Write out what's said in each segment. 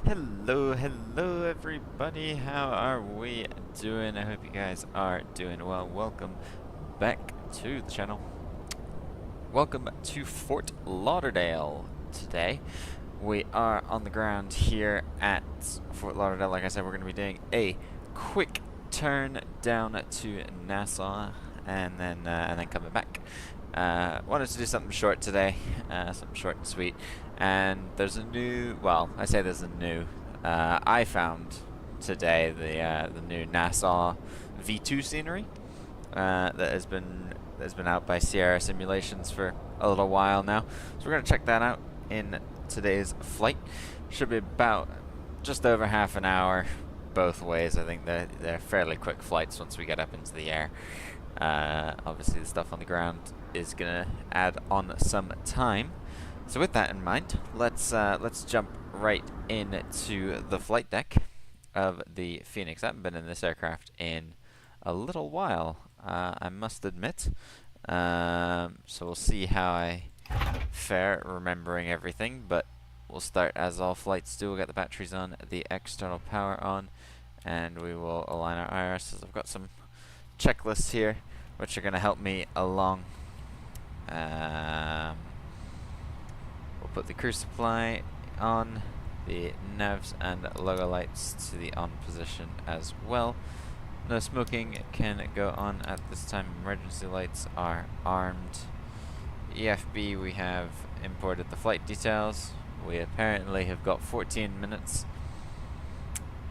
Hello everybody, how are we doing? I hope you guys are doing well. Welcome back to the channel. Welcome to Fort Lauderdale today. We are on the ground here at Fort Lauderdale. Like I said, we're going to be doing a quick turn down to Nassau and then coming back. Wanted to do something short today, something short and sweet. And there's a new, well, I say there's a new, I found today the new Nassau V2 scenery that has been out by Sierra Simulations for a little while now. So we're going to check that out in today's flight. Should be about just over half an hour both ways. I think they're fairly quick flights once we get up into the air. Obviously the stuff on the ground is gonna add on some time. So with that in mind, let's jump right into the flight deck of the Fenix. I haven't been in this aircraft in a little while, I must admit. So we'll see how I fare remembering everything, but we'll start as all flights do. We'll get the batteries on, the external power on, and we will align our irises. I've got some checklists here which are going to help me along. We'll put the crew supply on, the navs and logo lights to the on position as well. No smoking can go on at this time. Emergency lights are armed. EFB, we have imported the flight details. We apparently have got 14 minutes.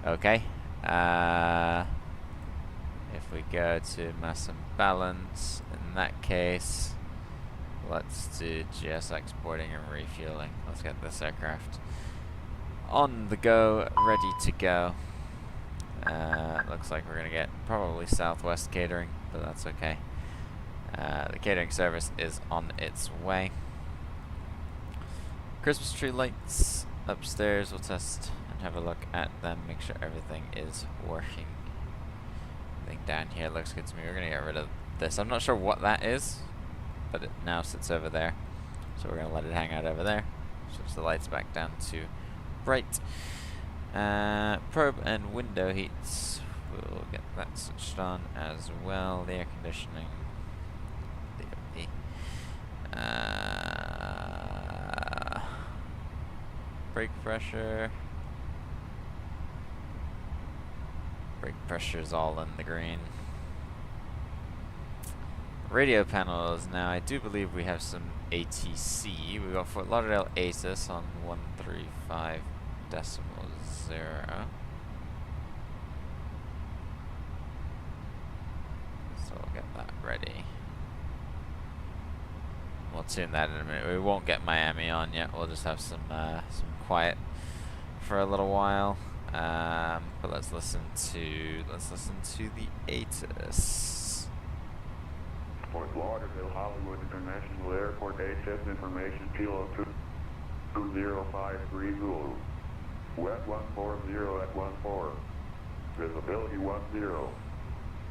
Okay. If we go to mass and balance, in that case, let's do GS exporting and refueling. Let's get this aircraft on the go, ready to go. Looks like we're going to get probably Southwest catering, but that's okay. The catering service is on its way. Christmas tree lights upstairs, we'll test and have a look at them, make sure everything is working. I think down here looks good to me. We're going to get rid of this. I'm not sure what that is, but it now sits over there. So we're going to let it hang out over there. Switch the lights back down to bright. Probe and window heats. We'll get that switched on as well. The air conditioning. Brake pressure. Brake pressure is all in the green. Radio panels. Now I do believe we have some ATC. We got Fort Lauderdale ASIS on 135.0. So we'll get that ready. We'll tune that in a minute. We won't get Miami on yet. We'll just have some quiet for a little while. But let's listen to the ATIS. Fort Lauderdale, Hollywood International Airport, ATIS information, kilo 20530. Wet 140 at 14. Visibility 10.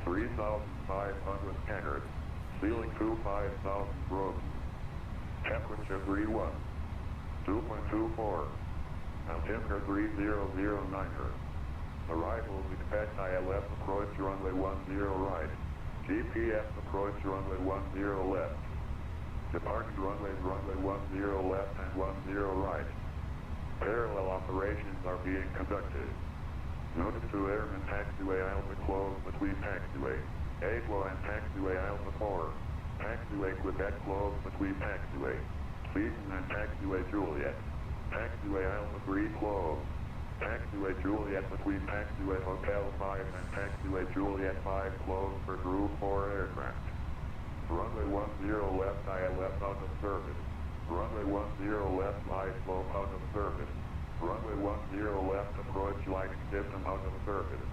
3,500 canard. Ceiling 5,000 gross. Temperature 31. 2.24. Altimeter 3009. Arrival expect ILS approach runway 10 right. GPS approach runway 10 left. Departure runway 10 left and 10 right. Parallel operations are being conducted. Notice to airmen taxiway Alpha closed between taxiway Aqua and taxiway Alpha 4. Taxiway Quebec closed between taxiway Seaton and taxiway Juliet. Taxiway Alpha 3 closed. Taxiway Juliet between taxiway Hotel 5 and taxiway Juliet 5 closed for Group 4 aircraft. Runway 10 left ILS out of service. Runway 10 left live slope out of service. Runway 10 left approach lighting system out of service.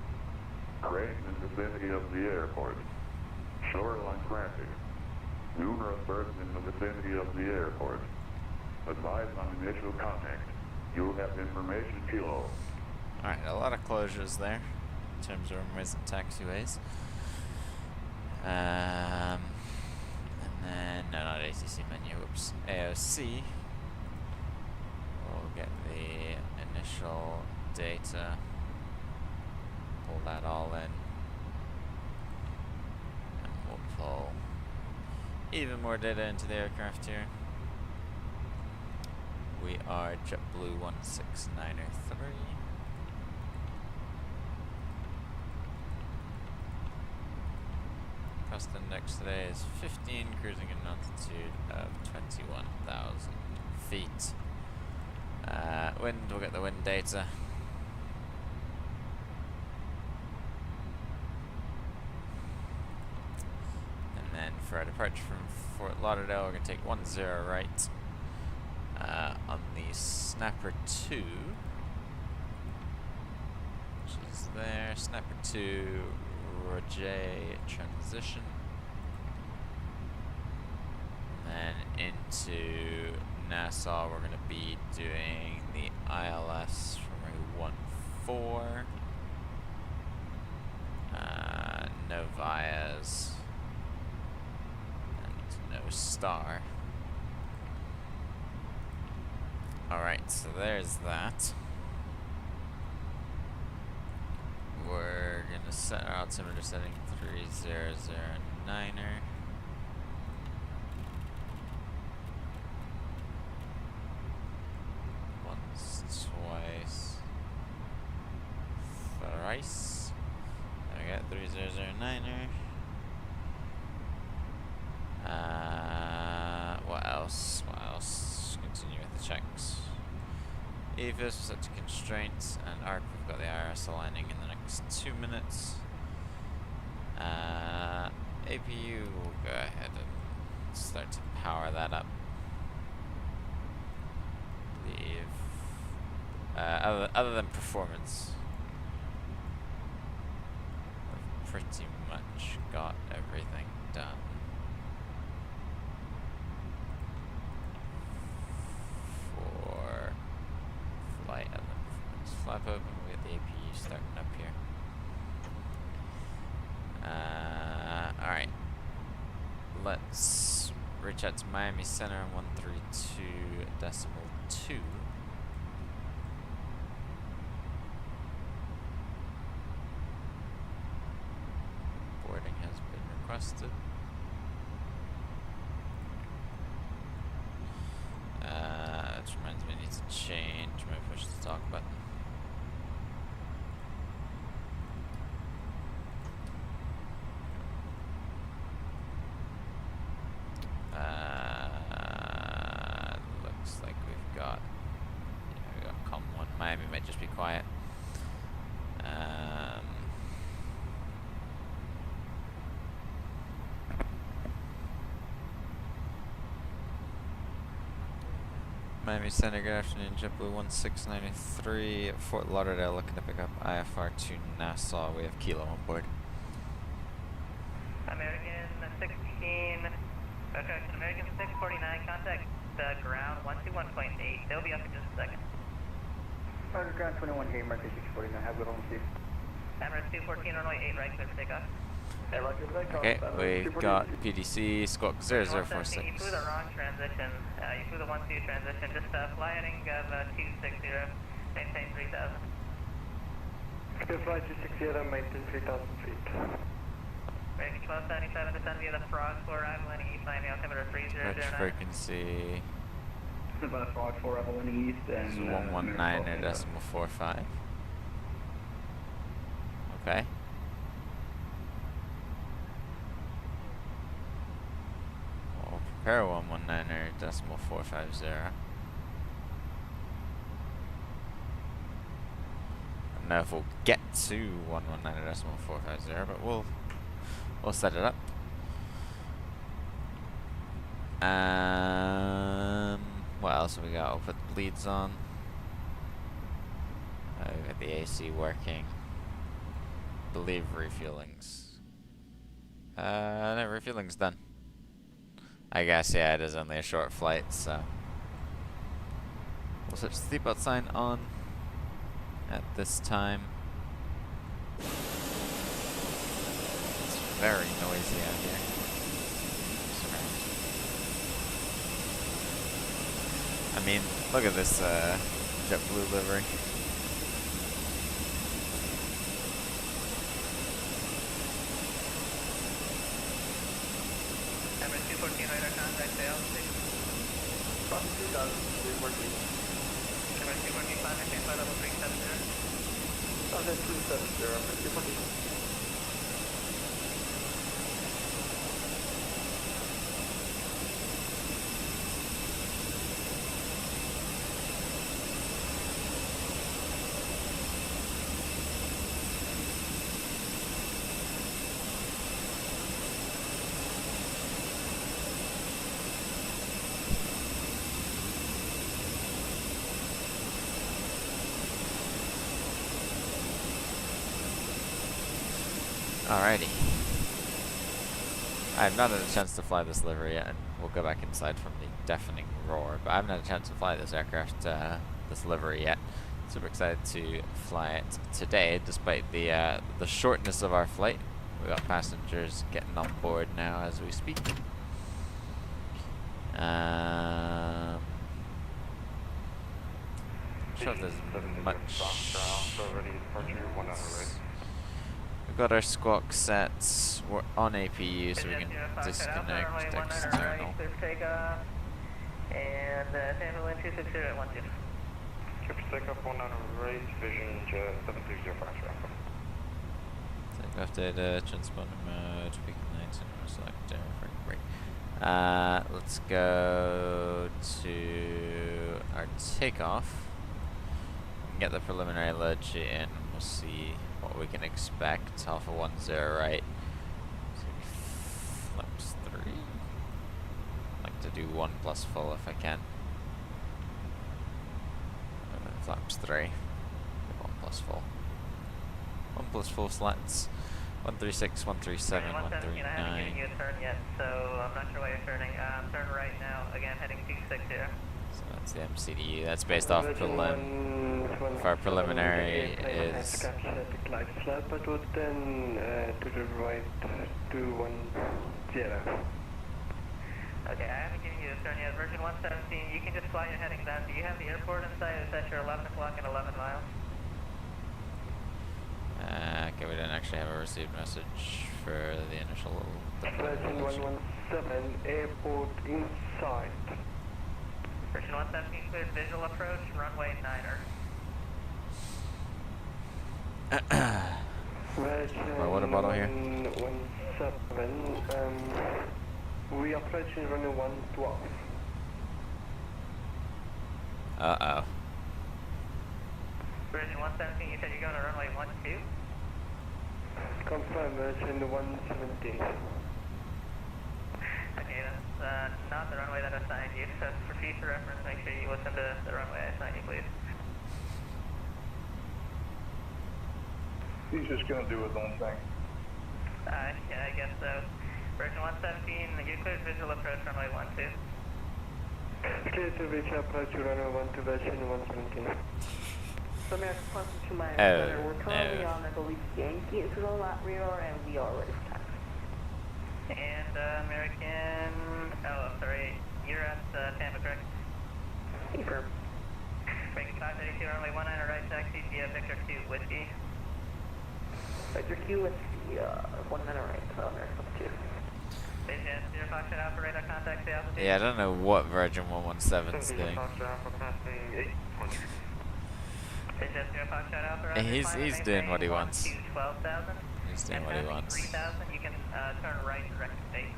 Crane in vicinity of the airport. Shoreline traffic. Numerous birds in the vicinity of the airport. Advise on initial contact. You'll have information kilo. Alright, a lot of closures there in terms of runways and taxiways. And then, no, not ACC menu, whoops. AOC. We'll get the initial data, pull that all in, and we'll pull even more data into the aircraft here. We are JetBlue 16903. Cost index today is 15, cruising at an altitude of 21,000 feet. Wind, we'll get the wind data. And then for our departure from Fort Lauderdale, we're going to take 10 right on the Snapper 2, which is there. Snapper 2, Roger transition. And then into Nassau, we're going to be doing the ILS from a 1-4. No VIAs. And no star. Alright, so there's that. We're going to set our altimeter setting 3009er. Once, twice, thrice. There we go, 3009er. What else? What else? Continue with the checks. EVIS set to constraints, and ARC, we've got the IRS aligning in the next 2 minutes. APU, will go ahead and start to power that up. Other than performance, I've pretty much got everything done. For flight element performance, flap open, we got the APU starting up here. Alright, let's reach out to Miami Center on 132.2. Boarding has been requested. Which reminds me I need to change my push to talk button. Looks like we've got, we got COM1. Miami might just be quiet. Miami Center, good afternoon. JetBlue 16993, Fort Lauderdale, looking to pick up IFR to Nassau. We have Kilo on board. American 16, American 649, contact ground 121.8. They'll be up in just a second. Roger, ground 21 here, American 649, have a good one, Steve. Emirates 214, runway 8 right, clear for takeoff. Okay, we've got PDC Squawk 0046. You flew the wrong transition. You flew the 1-2 transition. Just fly heading of 260, maintain 3000. Good flight 260, maintain 3000 feet. American 1277, descend via the Frog 4, arrival landing east, Miami altimeter 3009. Approach frequency About Frog 4, arrival landing east, and is 119.45. Okay. We'll prepare 119.450. I don't know if we'll get to 119.450, but we'll set it up. What else have we got? We'll put the bleeds on. We've got the AC working. Believe refueling's no, refueling's done. I guess, yeah, it is only a short flight, so we'll switch the seatbelt sign on at this time. It's very noisy out here. I mean, look at this JetBlue livery. level 370. Okay, 370, 340. Alrighty. I have not had a chance to fly this livery yet, and we'll go back inside from the deafening roar, but I haven't had a chance to fly this aircraft, this livery yet. Super excited to fly it today, despite the shortness of our flight. We got passengers getting on board now as we speak. Not sure if there's much. We've got our squawk sets. We're on APU, so we can disconnect external. And Tampa Wind 260 at 12. Trip takeoff 1 on right, vision 7305 traffic. Takeoff data, transponder mode, beacon lights, and selector. Great. Let's go to our takeoff. We can get the preliminary load sheet in. We'll see what we can expect. Alpha 10 right. Flaps 3. I'd like to do 1 plus full if I can. Flaps 3. 1 plus full. 1 plus full slats. 136, 137, 139. I haven't given you a turn yet, so I'm not sure why you're turning. Turn right now. Again, heading 260. So that's the MCDU. That's based off prelim. If our preliminary is. Then to the right 210. Okay, I haven't given you a turn yet. Virgin 117, you can just fly your heading down. Do you have the airport in sight? Is that your 11 o'clock and 11 miles? Okay, we didn't actually have a received message for the initial. Virgin 117, airport in sight. Virgin 117, cleared visual approach, runway 9er. My water bottle here. 17, we approaching runway 112. Uh-oh. Virgin 117, you said you're going to runway 12? Confirm, Virgin 117. Okay, that's not the runway that I assigned you, so for future reference, make sure you listen to the runway I assigned you, please. He's just gonna do his own thing. Yeah, I guess so. Virgin 117, you cleared visual approach runway 12. Clear to reach approach runway 12, Virgin 117. So American 122 Miami Oh, Center, we're currently on, I believe, Yankee is roll out rear, and we are ready for taxi. And American, oh, sorry, you're at Tampa, correct? Confirm. Breaking 532, runway 19 right taxi via Victor 2 Whiskey. Victor Q with the 1 minute right, American 122. Vision 0 Foxtrot operator, contact the altitude. Yeah, I don't know what Virgin 117 is doing. Vision 0 Foxtrot operator. He's doing what he wants. 12,000. He's doing what he wants. 3,000, you can turn right direct to base.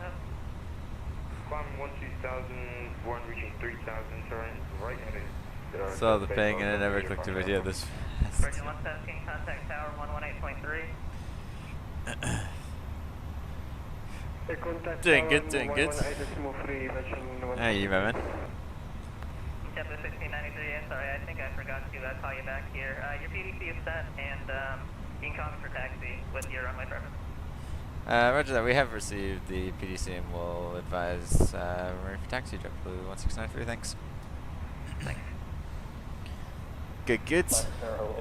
Climb 12,000, one reaching 3,000, turn right heading. Saw the ping and I never clicked a video this fast. Virgin 117, contact tower 118.3. Doing good, doing good. How are you, my man? JetBlue 1693, sorry, I think I forgot to call you back here. Your PDC is set, and you can call me for taxi with your runway preference. Roger that. We have received the PDC and will advise we're ready for taxi. JetBlue 1693, thanks. Thanks. Good, good.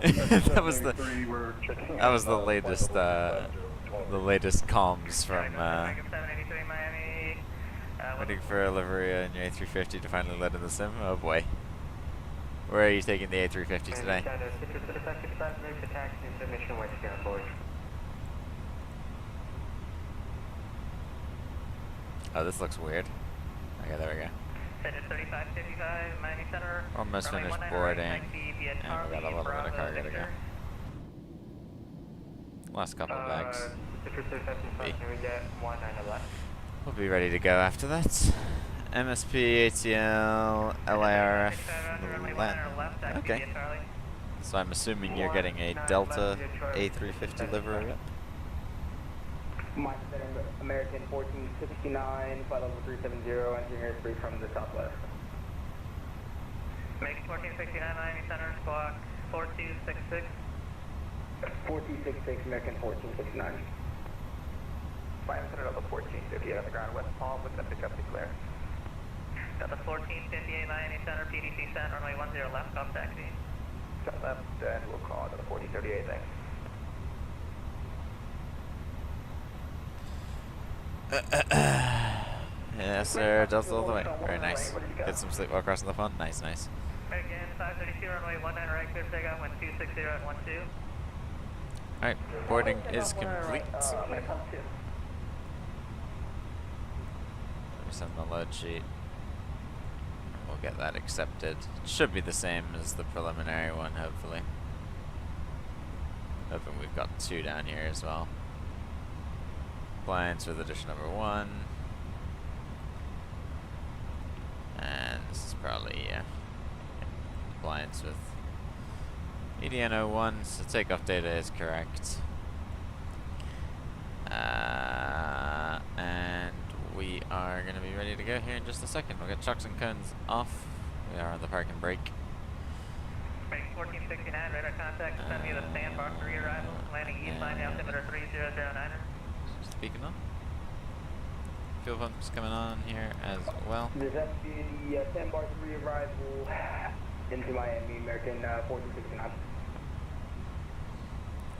that was the latest comms from waiting for a livery in your A350 to finally let in the sim. Oh boy. Where are you taking the A350 today? Oh, this looks weird. Okay, there we go. Citrus 3555, Miami Center. Almost runway finished 19 right, boarding, taxi via and we got a Charlie, little bit of Bravo, cargo to go. Victor. Last couple of bags. Citrus 3555, can we get 19 left? We'll be ready to go after that. MSP, ATL, LARF, LAN. Okay. So I'm assuming you're getting a Delta A350 livery up. Mike Center, American 1469, flight level 370, engineer 3 from the southwest. Make 1469 Miami Center, squawk 4266. 4266, American 1469. Miami Center, level 1450 on the ground, West Palm, with the pickup declare. Delta 1458 Miami Center, PDC sent, runway 10 left, off taxi. Set left, and we'll call Delta 4038, thanks. Yes, sir. Delta all the way. Very nice. Get some sleep while crossing the phone. Nice, nice. Again, 532, runway 19 right, clear takeoff, wind 260 at 12. Alright, boarding is complete. Send the load sheet. We'll get that accepted. It should be the same as the preliminary one, hopefully. Hoping we've got 2 down here as well. Compliance with edition number 1. And this is probably, compliance with EDN 01, so takeoff data is correct. And we are going to be ready to go here in just a second. We'll get chocks and cones off. We are on the park and brake. Make 1469, radar contact, send me the sandbar for re-arrival, landing east line, altimeter 3009. Speaking on. Fuel pumps coming on here as well. This has to be the sandbar 3 arrival into Miami, American 1469.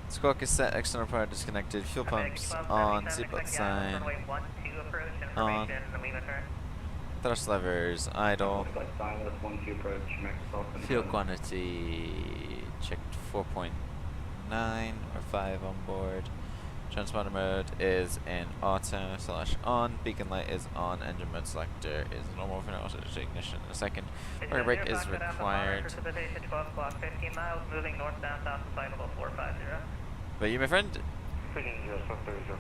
Squawk is set, external power disconnected, fuel pumps on, seatbelt sign on, thrust levers idle, fuel quantity checked 4.9 or 5 on board, transponder mode is in auto / on, beacon light is on, engine mode selector is normal for auto ignition in a second, rear brake is required. 12 o'clock, 15 miles, moving northbound, south to flight level 450. But you, my friend,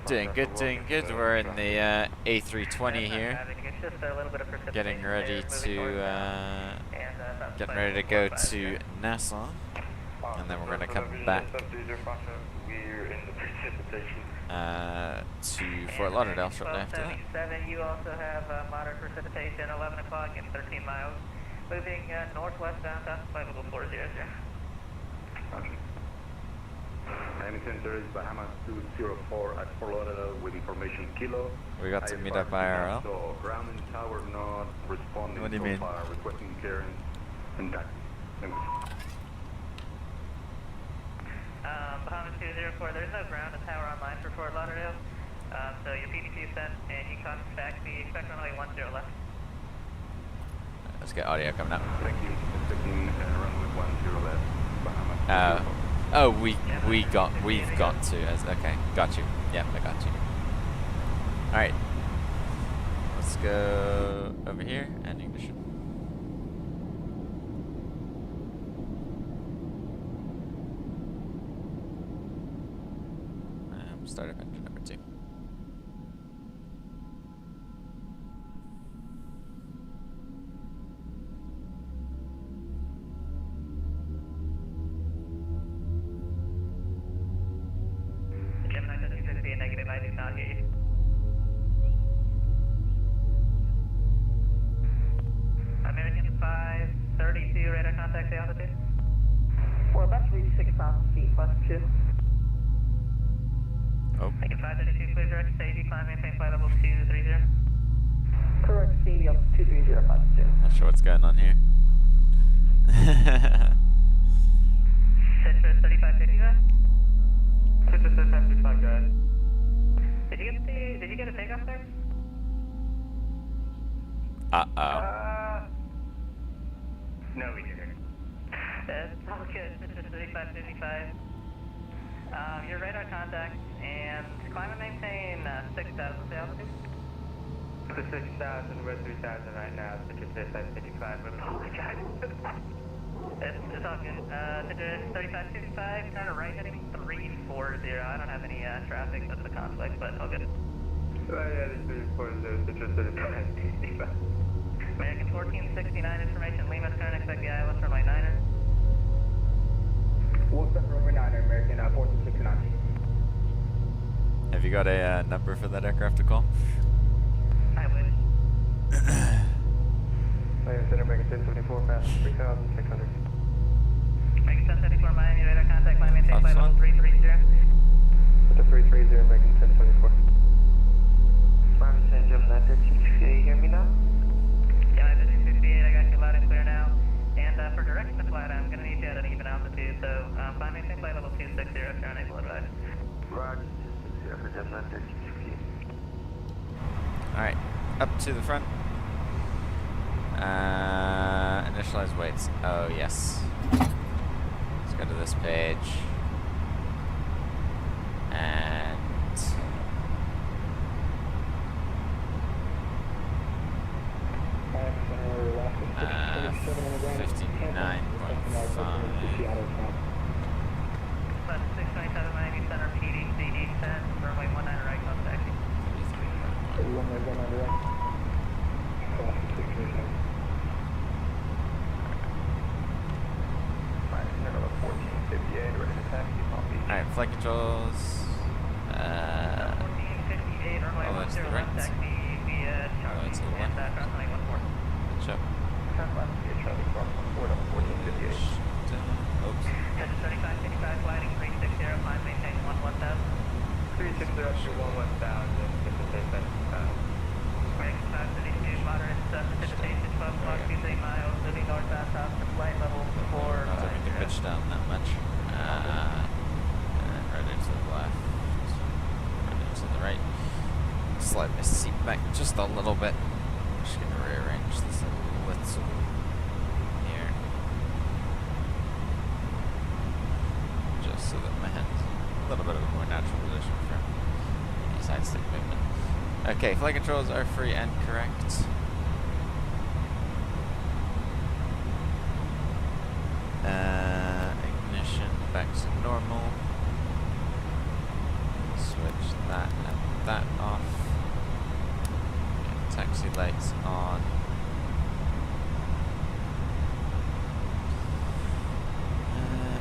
doing good, doing good. We're in the A320 here, getting ready to go to Nassau, and then we're gonna come back to Fort Lauderdale shortly after that. You also have moderate precipitation, 11 o'clock and 13 miles, moving northwest bound, south to flight level 400. Miami Center is Bahamas 204 at Fort Lauderdale with information kilo. We got to meet up IRL. So ground and tower not responding. What do you so mean? far, requesting clearance and taxi. Thanks. Bahamas 204, there's no ground and tower online for Fort Lauderdale. So your PDC is sent and you contact taxi, expect runway 10 left. Let's get audio coming up. Thank you. Expecting runway 10 left. Bahamas. Oh, we've got to. Okay, got you. Yeah, I got you. All right, let's go over here and ignition. Start up engine number 2. Gemini 260 and negative, I do not hear you. American 532, radar contact the altitude. We're about to reach 6,000 feet, +2. Oh. American 532, clear direct, stage, climb, maintain flight level 230. Correct, CV up 230, +2. Not sure what's going on here. Citrus 3555. Citrus 3555, guys. Did you get a takeoff there? No, we didn't. That's all good. Citrus 3555. Your radar contact and climb and maintain 6,000 altitude. To 6,000, we're 3,000 right now. Citrus Air 55, we apologize. It's all good. Citrus 3555, turn right heading 340. I don't have any traffic, that's a conflict, but all good. Yeah, this is 340, Citrus 3555. American 1469 information, Lima turn, expect the ILS runway 9er. What's up, runway 9er, American 1469. Have you got a number for that aircraft to call? I would. Center, American 1074, fast 3,600. American 1074, Miami, radar contact, Miami, maintain flight level Foxtrot. 330. With the 330, American 1074. Miami, San Jim, that did you hear me now? Yeah, I did 258, I got you loud and clear now. And for direction of flight, I'm going to need you at an even altitude, so fly maintain flight level 260 if you're unable to advise. Roger, 260 for Jim, that did you Alright, up to the front. Initialize weights. Oh, yes. Let's go to this page. And 59.5. But 627 Miami Center, PDC descent, runway 19 right, contact. Runway 19 right. Fast 637. Miami, Center, 1458, ready to taxi, copy. Alright, flight controls. 1458, runway Oh, that's the 10 right. left, taxi via Charlie, that's the and left. cross runway 14. Good job. Turn left via Charlie, cross 1458. Oops. Center 3555, gliding 360, climb, maintain 1000. 360 up to 11,000, Citrus Air 55. American 532, moderate precipitation, 12 o'clock, 23 miles, moving northbound, south to flight level 4. Not having to pitch down that much. And right into the left. Right into the right. Slide my seat back just a little bit. Just gonna rearrange this a little here. Just so that my hand's a little bit of a more natural position for any side stick movement. Okay, flight controls are free and correct. Ignition back to normal. Switch that and that off. Get taxi lights on.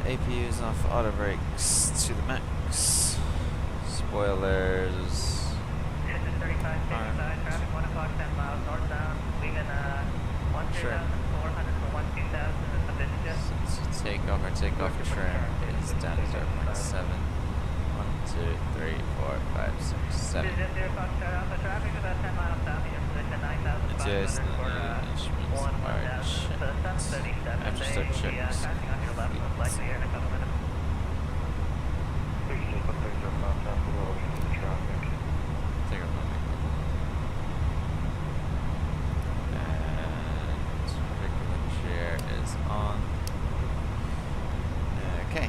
APU's off, auto brakes to the max. Spoilers. Citrus 3555, traffic 1 o'clock, 10 miles northbound, leaving 1,400 Sure. for 1,2000 is the business. Since takeoff, our takeoff trim is down to 0.7. 1, 2, 3, 4, 5, 6, 7. Vision 0 Foxtrot Alpha, traffic about 10 miles south of your position, 9,500 Yes, for instruments 1,000. are So 737 I have to start today will be checks. passing on your left, most likely here in a couple minutes. Please just put things up on top of the road into the traffic. Take a moment. And regular chair is on. Okay.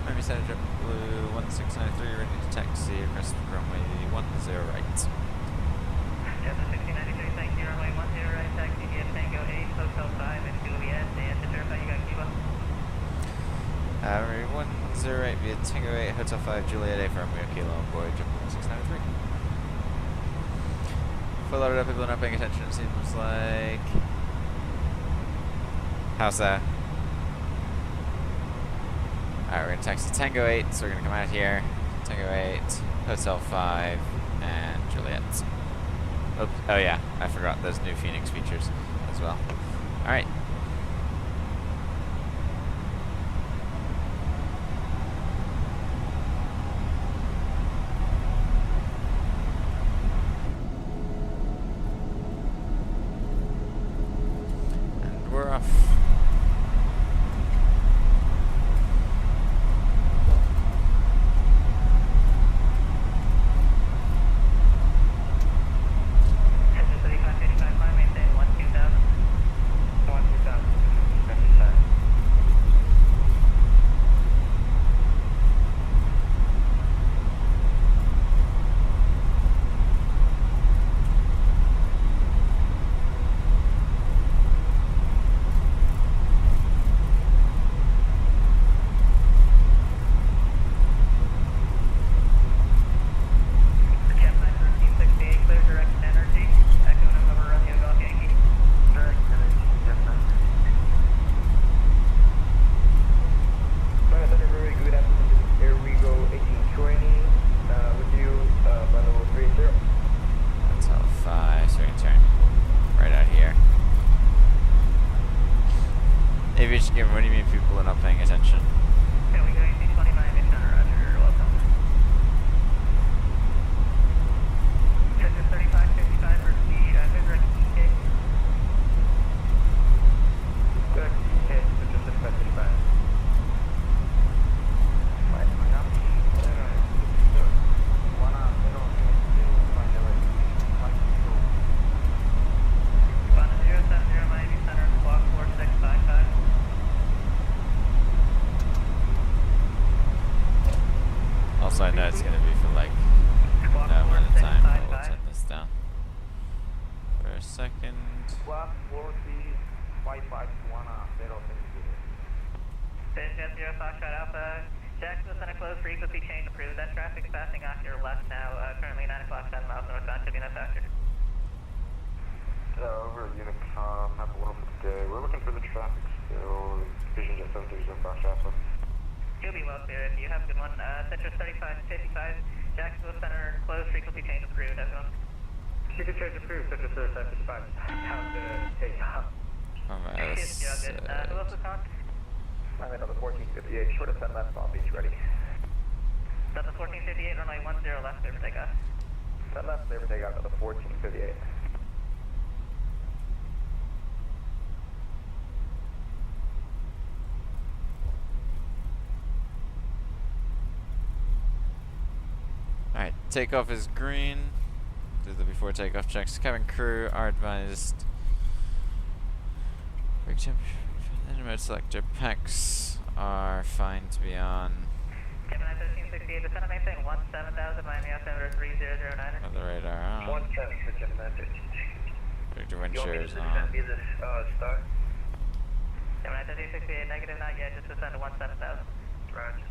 Miami Center JetBlue 1693 ready to taxi across the runway 10 right. JetBlue 1693, thank you, runway 10 right, taxi via Tango 8, Hotel 5 and Juliet, and to verify you got Cuba. Runway 10 right via Tango 8, Hotel 5, Juliet A for Romeo Kilo on board JetBlue 1693. Full loaded up, people are not paying attention, it seems like. How's that? Alright, we're gonna taxi Tango 8, so we're gonna come out here. Tango 8, Hotel 5, and Juliet. Oops. Oh yeah, I forgot those new Fenix features as well. Alright. And we're off. Citrus 3555, climb, maintain 1,2000. 1,000, 55. Aviation game, what do you mean people are not paying attention? Can we go AC 29 in center, roger, welcome. Sector 3555 for speed, direct EK. Direct EK, Sector 3555. Fund 070 Miami Center, squawk 4655. Also, I know it's gonna be for like Squawk no amount of time, but we'll 4655. turn this down for a second. Squawk 43551, Fish at 0 Foxtrot Alpha. Jacksonville Center closed, frequency change approved. That traffic's passing off your left now, currently 9 o'clock, 7 miles northbound to Venus Factor. Over Unicom, have a wonderful day. We're looking for the traffic still. Vision Jet 730 Fox Alpha. You'll be well clear if you have a good one. Sector 3555, Jacksonville Center closed, frequency change approved. Everyone. Secret Change approved, Sector 3555. Time to take off. Yes, yeah, good. Who else was on? I'm in on the 1458, short of 10 left, Palm Beach, ready. Delta 1458, runway 10 left, clear for takeoff. 10 left, clear for takeoff, Delta 1458. Alright, takeoff is green. Do the before takeoff checks. Cabin crew are advised. Brake temperature, engine mode selector, packs are fine to be on. Gemini 1368, descend to maintain 17,000, Miami altimeter 3009. With the radar on. 110 for Gemini 1368. Victor wind shear is on. this start? Gemini 1368, negative, not yet, just descend to 17,000. Roger.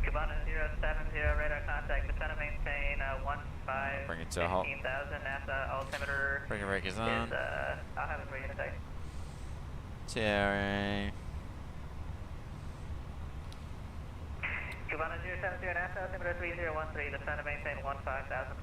Cabana 070, radar contact, descend to maintain 15, Bring it to a halt. 15,000, NASA altimeter Braking brake is on. is, I'll have it for you in a second. TRA. Cabana 070, NASA altimeter 3013, descend to maintain 15,000.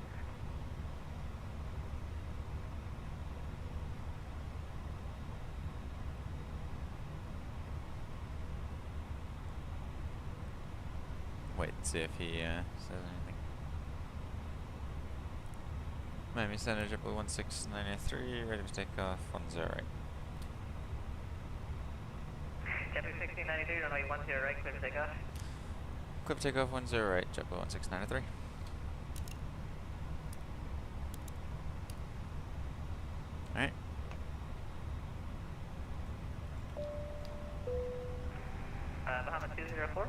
Wait, see if he says anything. Miami Center, JetBlue 16993, ready to take off 10 right. JetBlue 1693, runway 10 right, clear to take off. Clear to take off 10 right, JetBlue 16993. Alright. Bahama 204.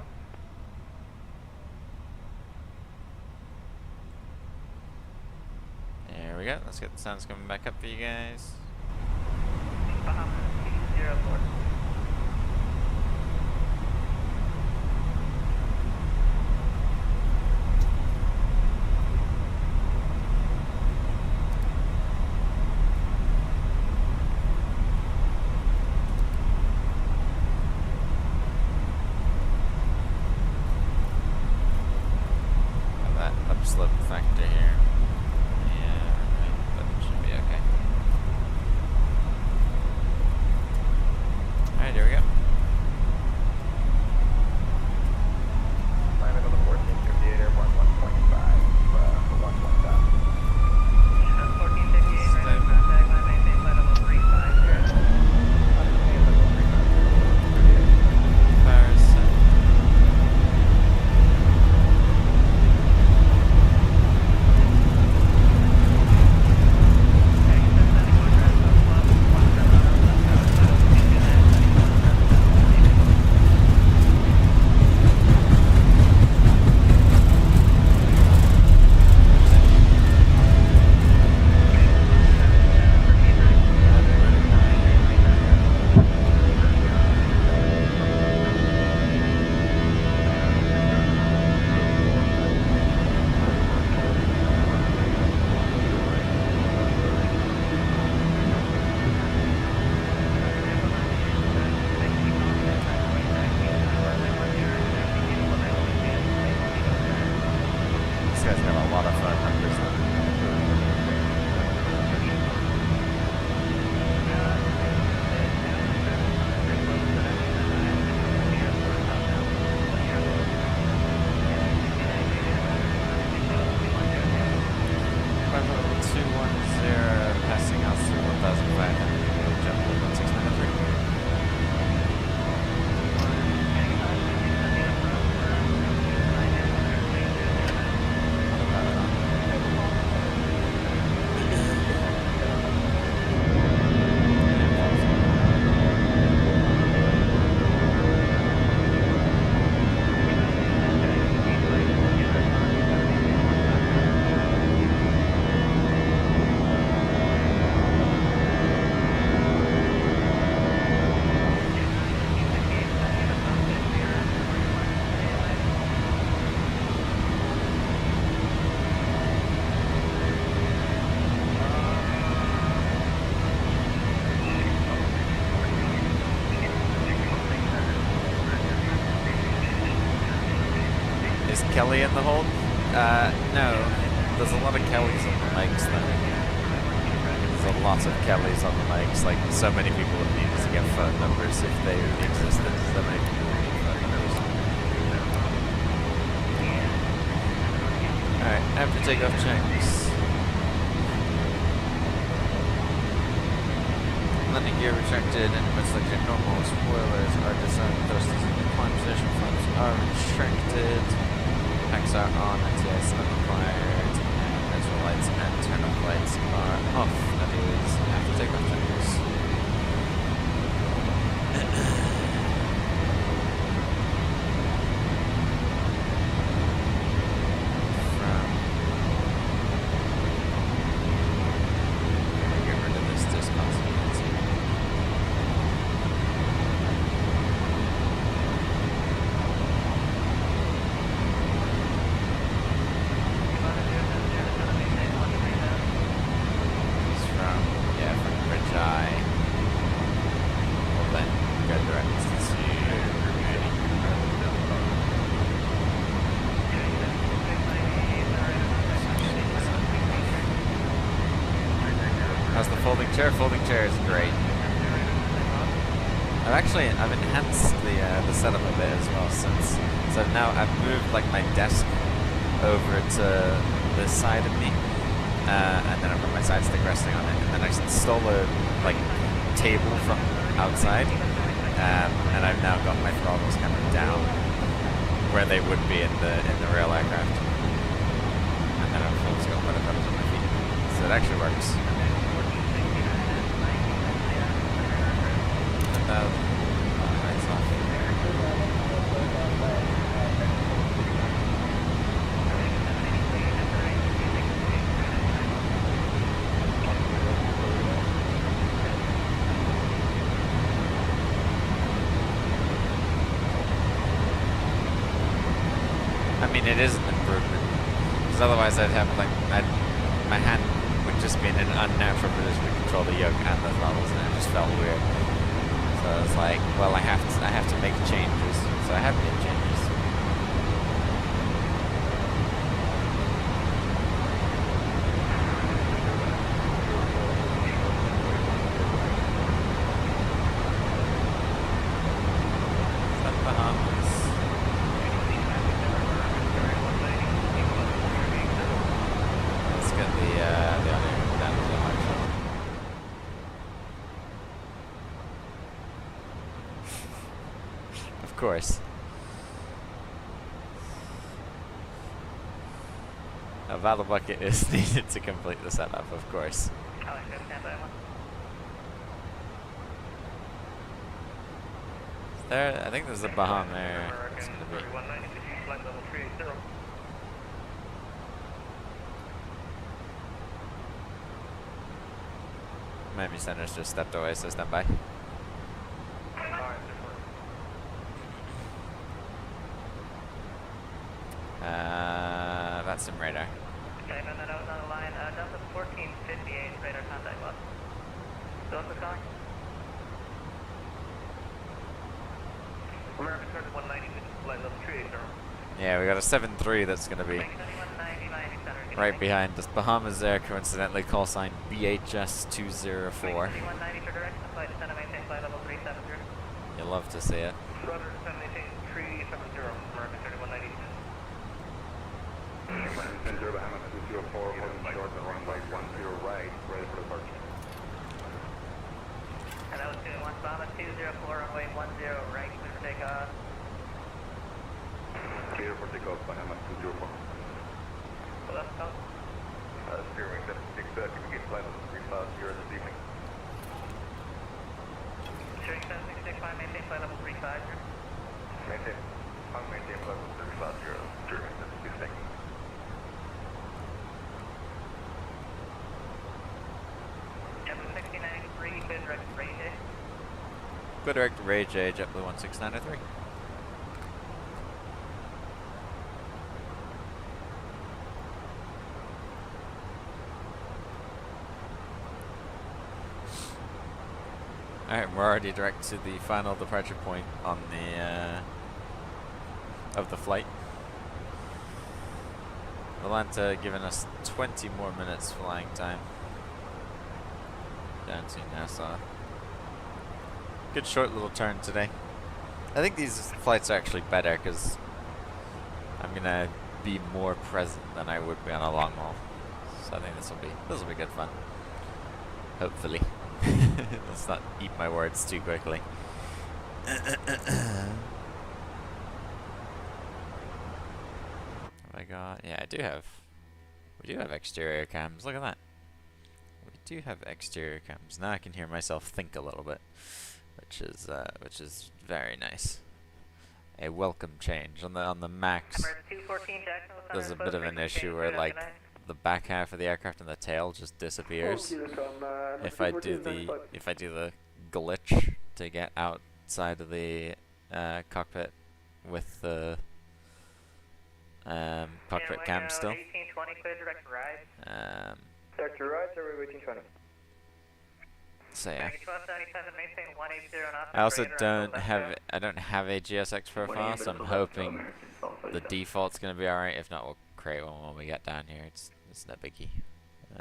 There we go. Let's get the sounds coming back up for you guys. Bahama 204. That upslip factor here. Yeah, right, but it should be okay. Alright, here we go. I'm in on the 1458, airborne 1.5 for 1.5. 1458, radar contact, my maintain flight level 350. Fire set. Kelly in the hold? No. There's a lot of Kellys on the legs though. There's a lot of Kellys on the legs. Like, so many people have needed to get phone numbers if they really existed. So many people need phone numbers. Alright, after takeoff checks. Landing gear retracted, instruments looked at normal, spoilers are designed, thrusters in climb position, flaps are restricted, packs are on, ATS unrequired, and neutral lights and turn-off lights are off. That is after takeoff checks. Get rid of this discontinuity. How's the folding chair? Folding chair is great. I've enhanced the setup a bit as well so now I've moved like my desk over to this side of me, and then I've got my side stick resting on it, and then I just install a table from outside, and I've now got my throttles kind of down where they would be in the real aircraft, and then I've also got my pedals on my feet, so it actually works. Lights off. I mean, it is an improvement, because otherwise I'd have my hand would just be in an unnatural position to control the yoke and the throttles, and it just felt weird. So I was like, well, I have to make changes. So I have made changes. Let's get the audio down to the hard shot. Of course. A battle bucket is needed to complete the setup, of course. There, I think there's a Baham there. It's gonna be. Miami Center's just stepped away, so stand by. That's some radar. Okay, and then I was on the line, Delta 1458, radar contact lost. Delta calling? American Center 190, flight level 380. Yeah, we got a 7-3 that's going to be right behind us. Bahamas there, coincidentally, call sign BHS204. 190 for direction, flight descend and maintain flight level 370. You'll love to see it. Rudder descend maintain 370, American Center 190. Center Bahamas 204, holding short and runway 10 right, ready for departure. And that was 2-1, Bahamas 204, runway 10 right, clear for takeoff. Clear for takeoff, Bahamas 204. Well, that's close. Steering 7630, begin flight level 350 this evening. Steering 7665, maintain flight level 350. Maintain flight level 350, steering 7660. JetBlue 1693, clear direct Ray J. Go direct to Ray J, JetBlue 16903. Alright, we're already direct to the final departure point on the of the flight. Atlanta giving us 20 more minutes flying time down to Nassau. Good short little turn today. I think these flights are actually better because I'm gonna be more present than I would be on a long haul. So I think this will be good fun. Hopefully. Let's not eat my words too quickly. Have I got? Yeah, I do have. We do have exterior cams. Look at that. We do have exterior cams. Now I can hear myself think a little bit, which is very nice. A welcome change on the Max. There's a bit of an issue where like the back half of the aircraft and the tail just disappears. If I do the glitch to get outside of the cockpit with the cockpit cam still. Direct to right, or are we waiting 20? So yeah. I also don't have a GSX profile, so I'm hoping the default's gonna be alright. If not, we'll create one when we get down here. It's no biggie. We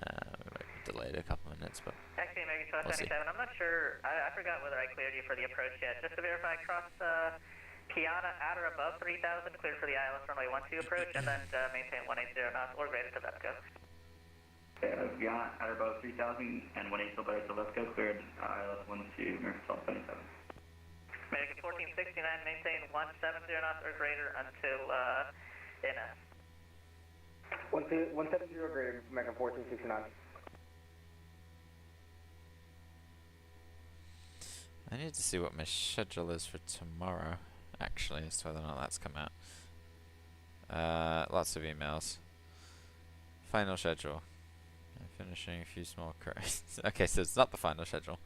might be delayed a couple minutes, but we'll see. I'm not sure. I forgot whether I cleared you for the approach yet. Just to verify, cross Kiana at or above 3,000, cleared for the ILS runway 12 approach, and then maintain 180 knots or greater to Vesco. Kiana at or above 3,000 and 180 still better to Vesco, cleared ILS 12, Microsoft 77. American 1469, maintain 170 knots or greater until NS. 170 greater, American 1469. I need to see what my schedule is for tomorrow, actually, as to whether or not that's come out. Lots of emails. Final schedule. I'm finishing a few small curries. Okay, so it's not the final schedule.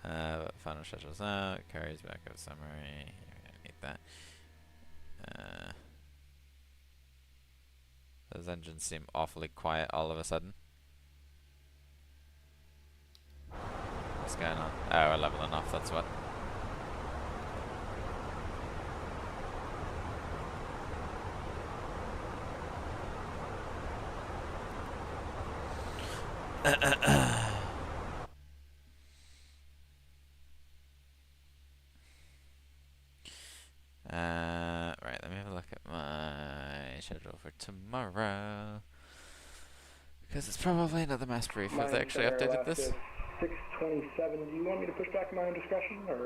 But final schedule's out. Curries, backup summary. I need that. Those engines seem awfully quiet all of a sudden. What's going on? Oh, we're leveling off, that's what. Right, let me have a look at my schedule for tomorrow. Because it's probably another mass brief. Have they actually updated this? 627. Do you want me to push back my own discretion, or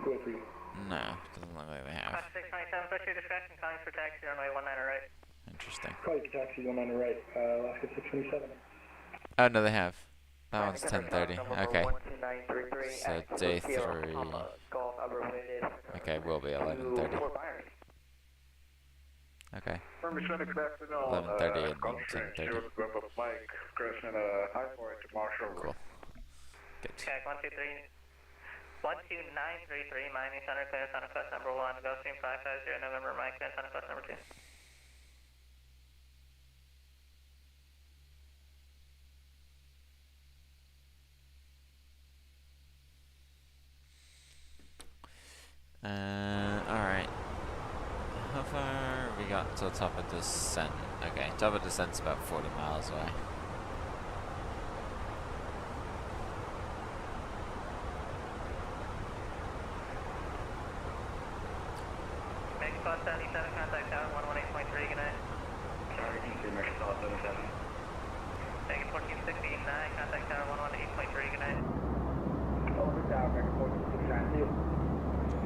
go for you? No, doesn't look like they have. 627, push your discretion, calling for taxi runway 19 right. Interesting. Call you taxi 19 right. Alaska 627. Oh no, they have. That one's 10:30. Okay. So day 3. Okay, will be 11:30. Okay. 11:30 and 10:30. Cool. Good. Okay, 123. 12933, Miami Center, clear Santa Claus number 1, Gulfstream 550, November, Mike, clear Santa Claus number 2. Alright. How far we got to the top of descent? Okay, top of descent's about 40 miles away. Make spot 77, contact tower 118.3, good night. Sorry, Microsoft 77. Make 1469, contact tower 118.3, good night. Over tower, American 1469. See you.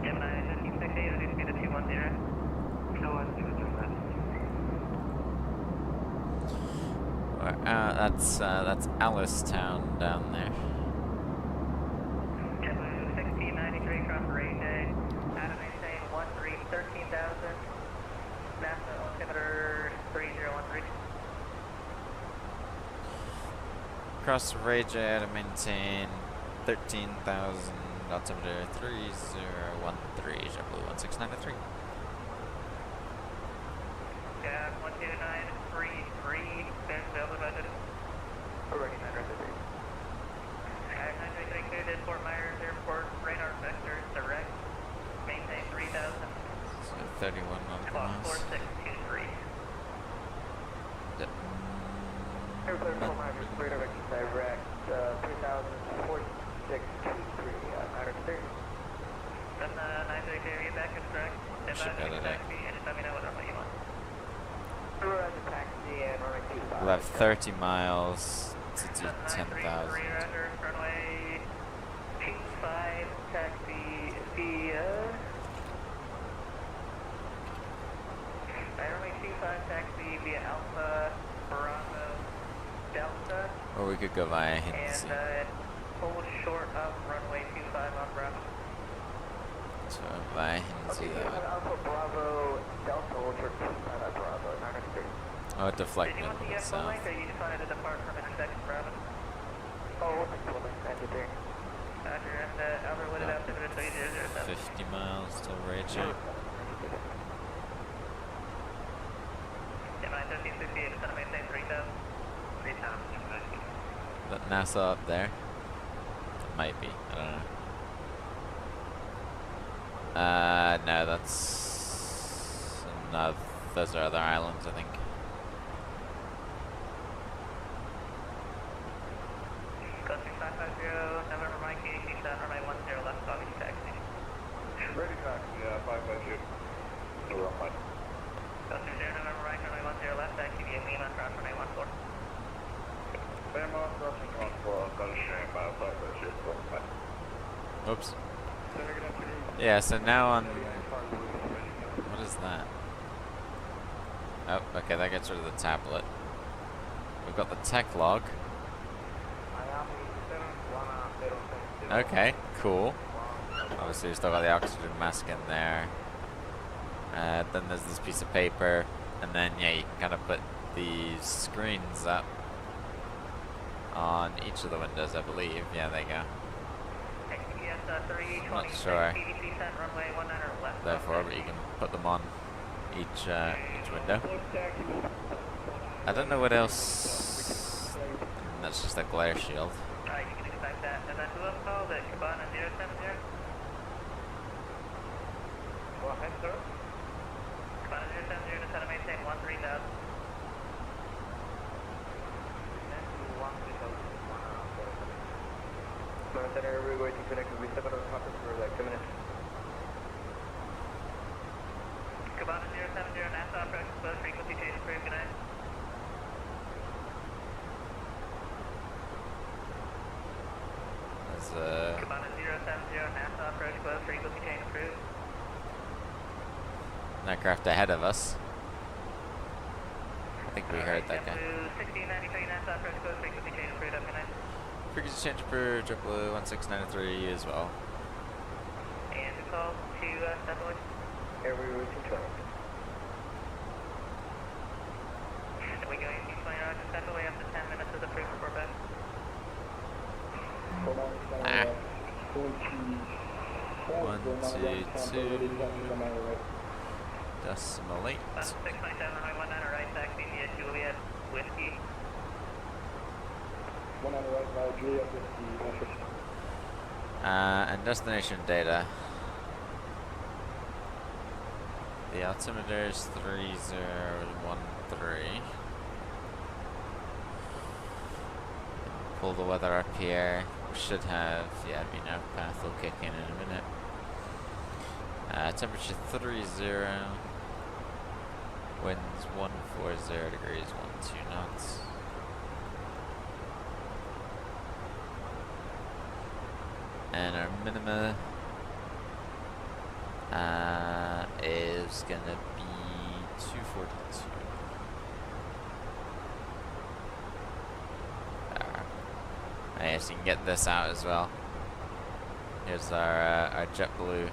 Gemini 1568, reduce speed to 210. No, I see what you're saying. That's Alistown down there. JetBlue 1693, cross Ray J. Adam maintain 13,000. NASA altimeter 3013. Cross Rage to maintain 13,000, altimeter 3013, JetBlue 1693. Yeah, 12933, there's the other budget. Already 933. 933 cleared at Fort Myers Airport, radar vector direct, maintain 3,000. So 31 nautical Clock miles. 4623. Matter 30. Then 933 area back is correct. Stand Should by, be able to taxi, and just let me know what runway you want. Roger, taxi and runway 25. We'll have 30 miles to do 10,000. 933 Roger, runway 25, taxi via... runway 25, taxi via Alpha, Bravo, Delta, Or we could go via and Hindsey. hold short of runway 25 on Bravo. So via Hindsey Okay, that would... Alpha Bravo Delta Ultra 25 Bravo 930. Oh, it deflect Did you me want to the the full south. length, or you just wanted to depart from intersection Bravo? Oh, what's the full length? 93. Roger, and Albert, what did altimeter 3007? 50 miles till Rachel. Yeah, 1368, just gonna maintain 3,000. 3,000, But Nassau up there? It might be, I don't know. No, that's... No, those are other islands, I think. Go 3550, November Mike, 86, runway 10 left, August taxi. Ready taxi, 550. So we're on line. Go 30, November Mike, runway 10 left, taxi via Lima, cross runway 14. Same on crossing 14, got a shame, 550. Oops. Yeah, so now on... What is that? Oh, okay, that gets rid of the tablet. We've got the tech log. Okay, cool. Obviously we've still got the oxygen mask in there. Then there's this piece of paper. And then, yeah, you can kind of put these screens up on each of the windows, I believe. Yeah, there you go. Yes, 320, Not sure. CDC 10, runway 19 left. Therefore, but you can put them on each window. I don't know what else. That's just a glare shield. Alright, you can expect that. And then who else called it? Cabana 070? Go ahead, sir. Cabana 070, just had to maintain 13,000. Center, we're going to connect. We step out of the conference for like 2 minutes. Cabana 070, Nassau approach, close frequency change approved, good night. There's Cabana 070, Nassau approach, close frequency change approved. an aircraft ahead of us. I think we heard that guy. JetBlue 1693, Nassau approach, close frequency change approved, good night. Frequency change for JetBlue 1693 as well. And the call to Stepaway. Every route control. Are we going to 20 Roger, Stepaway after 10 minutes of the proof report back? Ah. 122 decimal 8. 697, runway 19, right taxi via Juliet Whiskey. 1 on the right, via Juliet Whiskey. And destination data. The altimeter is 3013. Pull the weather up here. We should have, yeah, no path will kick in a minute. Temperature 30. Winds 140 degrees, 12 knots. And our minima is gonna be 242. I guess you can get this out as well. Here's our JetBlue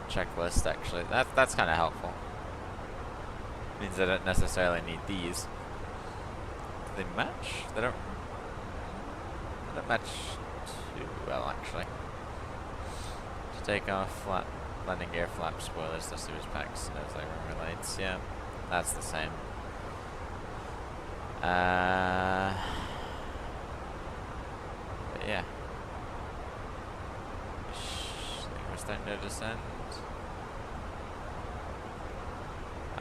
checklist. Actually, that's kind of helpful. Means I don't necessarily need these. Do they match? They don't match too well, actually. To take off flat landing gear, flap spoilers, the sewage packs, nose light runway lights. Yeah, that's the same. But yeah. We're starting to descend.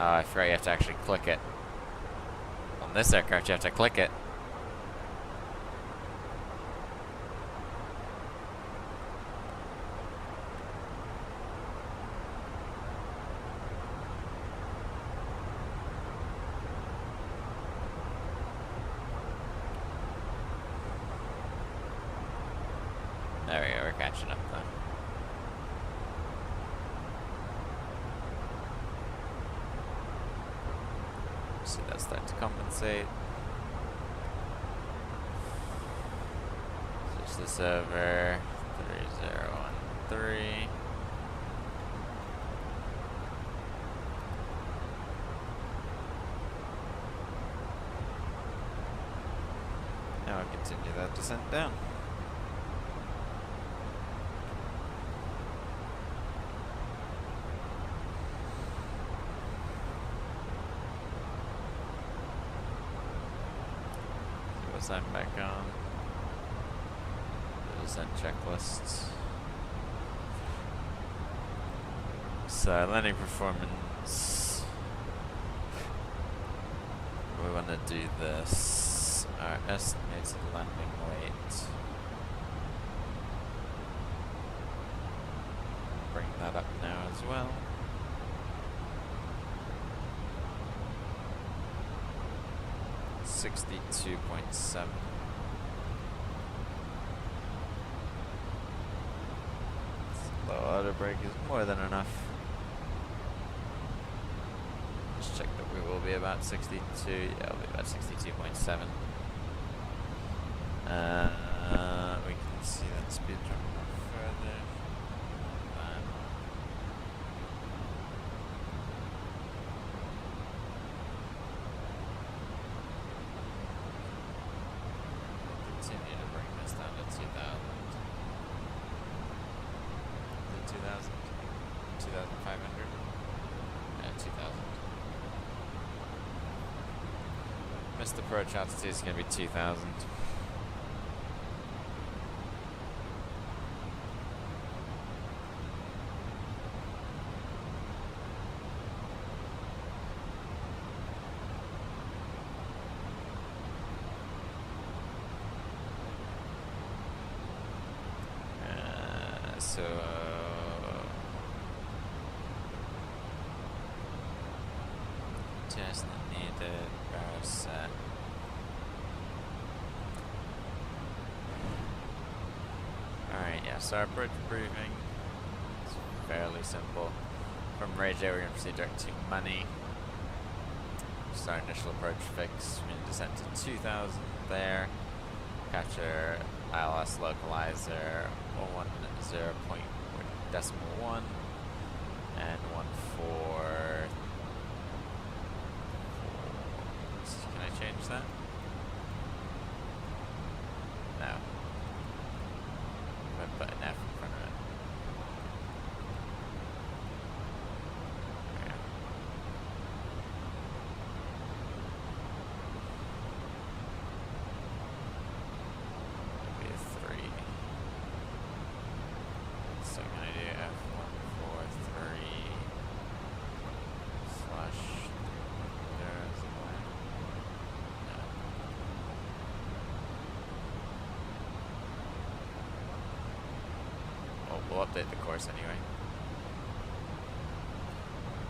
Oh, I forgot you have to actually click it. On this aircraft, you have to click it. There we go, we're catching up though. See that start to compensate. Switch this over. 3013. Now I'll continue that descent down. Sign back on. The descent checklists. So landing performance. We want to do this. Our estimated landing weight. Bring that up now as well. $62.7. Low auto brake is more than enough. Just check that we will be about 62. Yeah, we'll be about 62.7. We can see that speed jump further. Continue to bring this down to 2,000. Is it 2,000? 2,500? Yeah, 2,000. Missed approach altitude is going to be 2,000. So just needed power set. Alright, yeah, so our approach briefing is fairly simple. From radio we're going to proceed direct to money. Just our initial approach fix. We're going to descend to 2,000 there. Capture ILS localizer 110.1 and 14. Can I change that? No. I'm going to put an F in front of it. There. That'll be a 3. So I'm going to do F143 slash there's one. No. Well, we'll update the course anyway.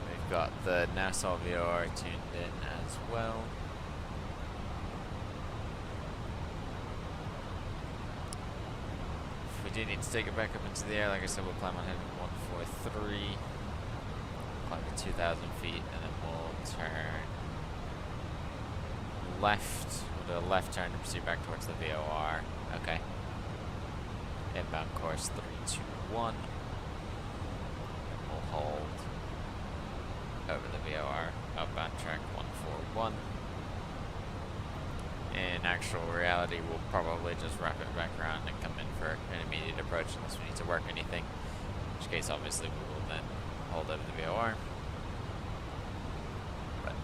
We've got the Nassau VOR tuned in as well. If we do need to take it back up into the air, like I said, we'll climb on heading 143, climb to 2,000 feet, and then we'll turn left. We'll do a left turn to proceed back towards the VOR. Okay. Inbound course 321. We'll hold over the VOR. Outbound track 141. In actual reality, we'll probably just wrap it back around and come in for an immediate approach unless we need to work anything. In which case, obviously, we will then hold over the VOR. But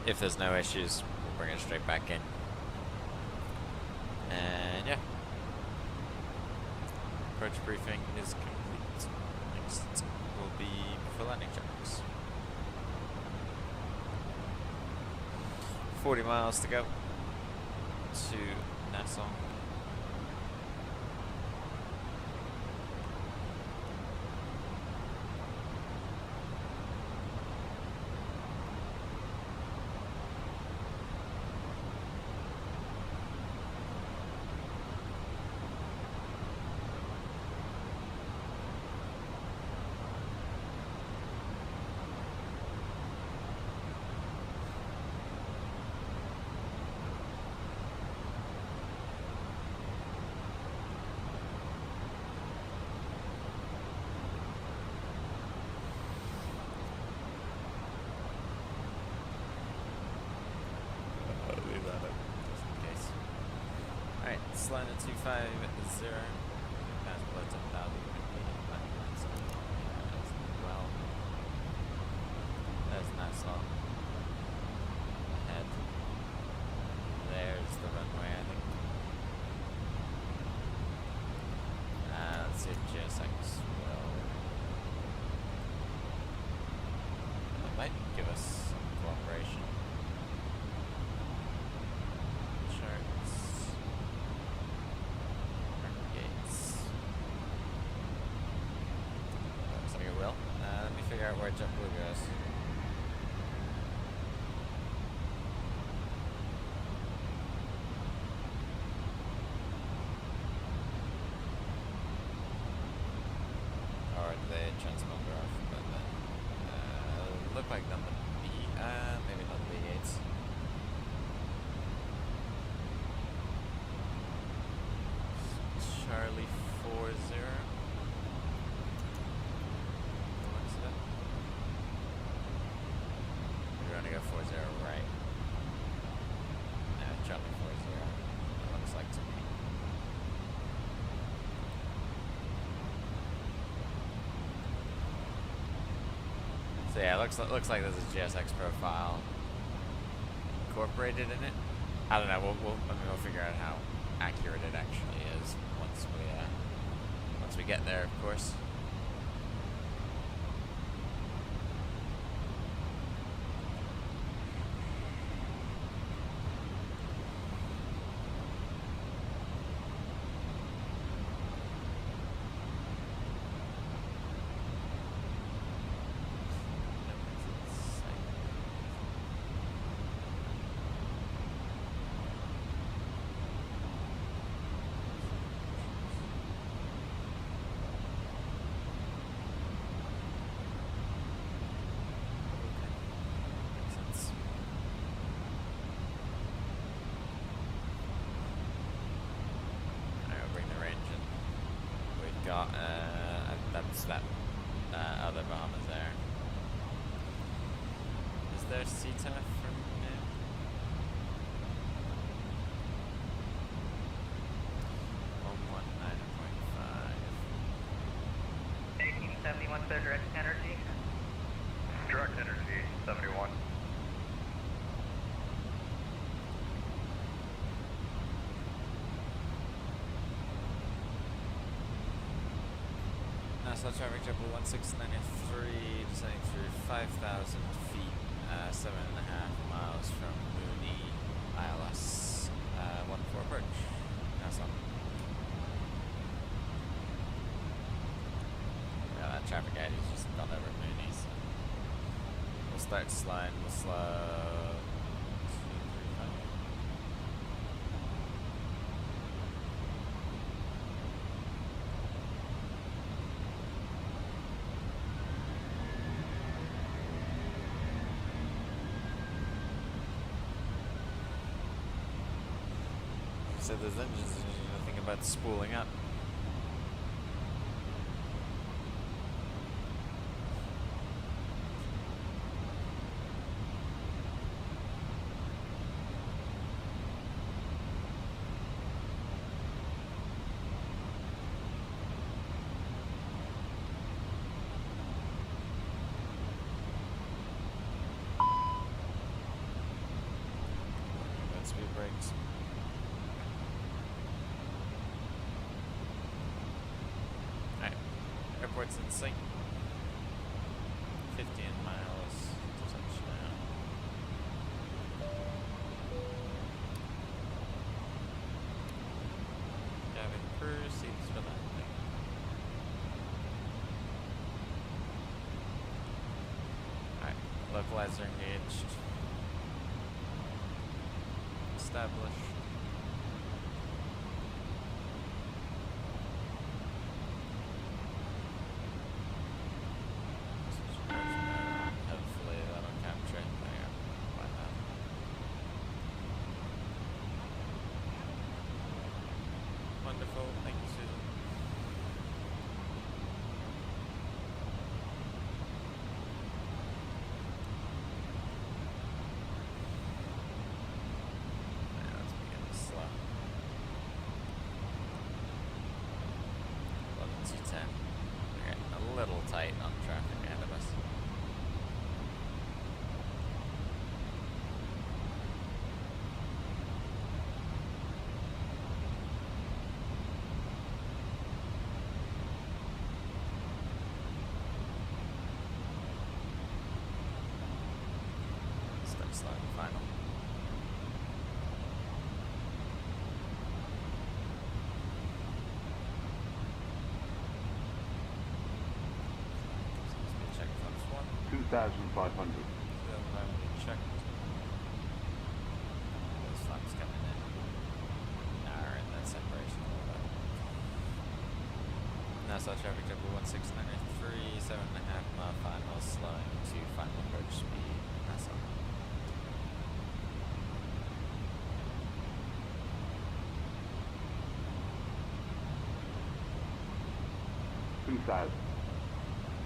if there's no issues, we'll bring it straight back in. And yeah. Approach briefing is complete. Next will be for landing checks. 40 miles to go to Nassau. slide at 250. Pass below 10,000. Well, there's Nassau. Ahead. There's the runway, I think. Let's see if GSX will. It might give us some cooperation. Charts. Gates. Looks like it will. Let me figure out where JetBlue goes. Or the transponder off, but then look like number B. Maybe not B8s. Charlie 40. What's that? We're gonna go 40 right. No, Charlie 40. It looks like to me. So yeah, it looks like there's a GSX profile incorporated in it. I don't know. We'll figure out how accurate it actually is once we get there, of course. That's that other Bahamas there. Is there CTF from here? Taking 71 clear direct energy. Direct energy, 71. Nassau traffic JetBlue 1693, descending through 5,000 feet, 7.5 miles from Mooney, ILS 14 approach. Nassau. Yeah, that traffic guide is just gone over Mooney, so we'll start sliding, we'll slow 235. So those engines are nothing about spooling up. Speed brakes. Airport's in sight. 15 miles to touchdown. Cabin crew, seats for landing. Alright, localizer engaged. Established. Wonderful, thank you, Susan. Yeah, that's little tight on traffic ahead of us. Start slowing final. Check flaps 1. 2,500. Check. Those flaps coming in. Are in that separation a little bit. Nassau traffic JetBlue 1693, 7.5 mile final, slowing to final approach speed. Nassau.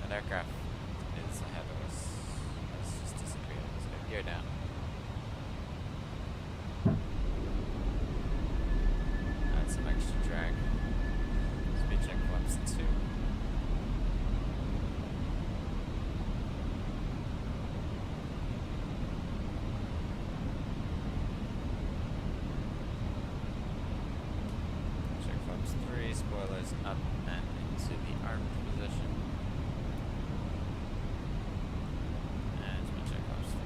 An aircraft is ahead of us. It's just disappeared. It's going to gear down. Add some extra drag. Speed check flaps 2. Check flaps 3. Spoilers up and into the armed position. And speed check flaps 4.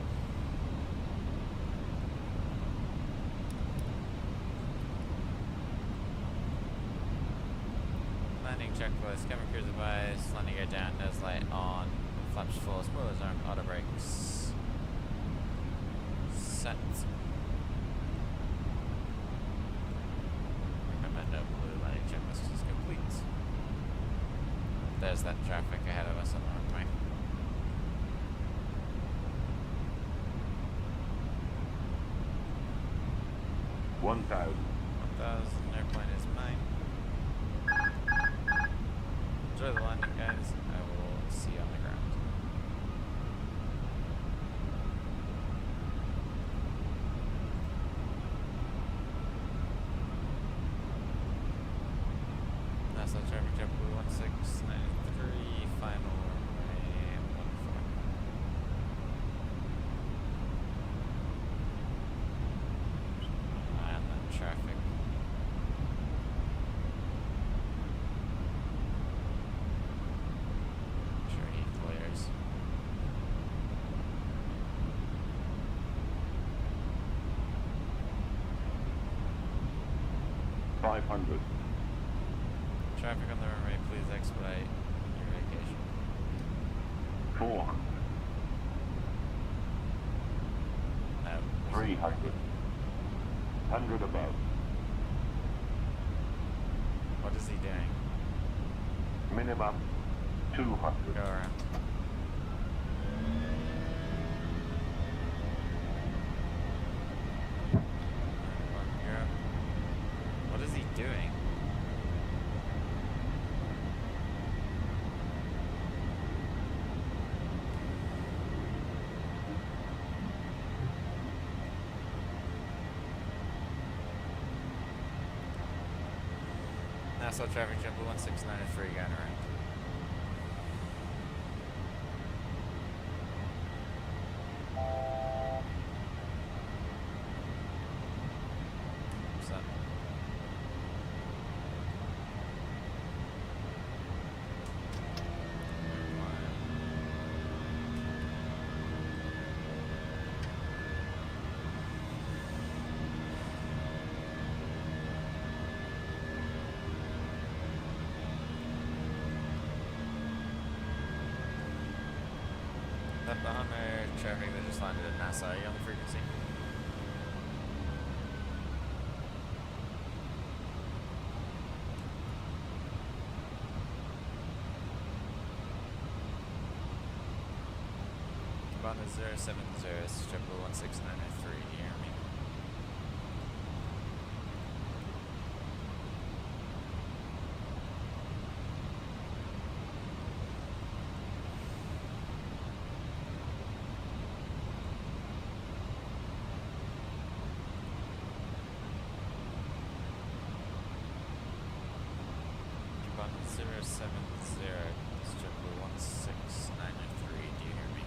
Landing checklist, cabin crew device, landing gear down, nose light on, flaps full, spoilers armed, auto brakes set. Recommendo blue landing checklist is complete. There's that traffic ahead of us on the runway. $1,000. 1,000, airplane is mine. Enjoy the landing, guys. I will see you on the ground. Nassau traffic JetBlue 1693, final runway 14. Eye on that traffic. Sure he clears. $500. Traffic on the runway, please expedite your vacation. 400. No. 300. 100 above. What is he doing? Minimum 200. Go around. What is he doing? Nassau traffic JetBlue 1693 going around. What's that? That Bahama traffic that just landed at Nassau, are you on the frequency? Cabana 070, JetBlue 1693, you hear me? Cabana 070, It's JetBlue 16993, do you hear me?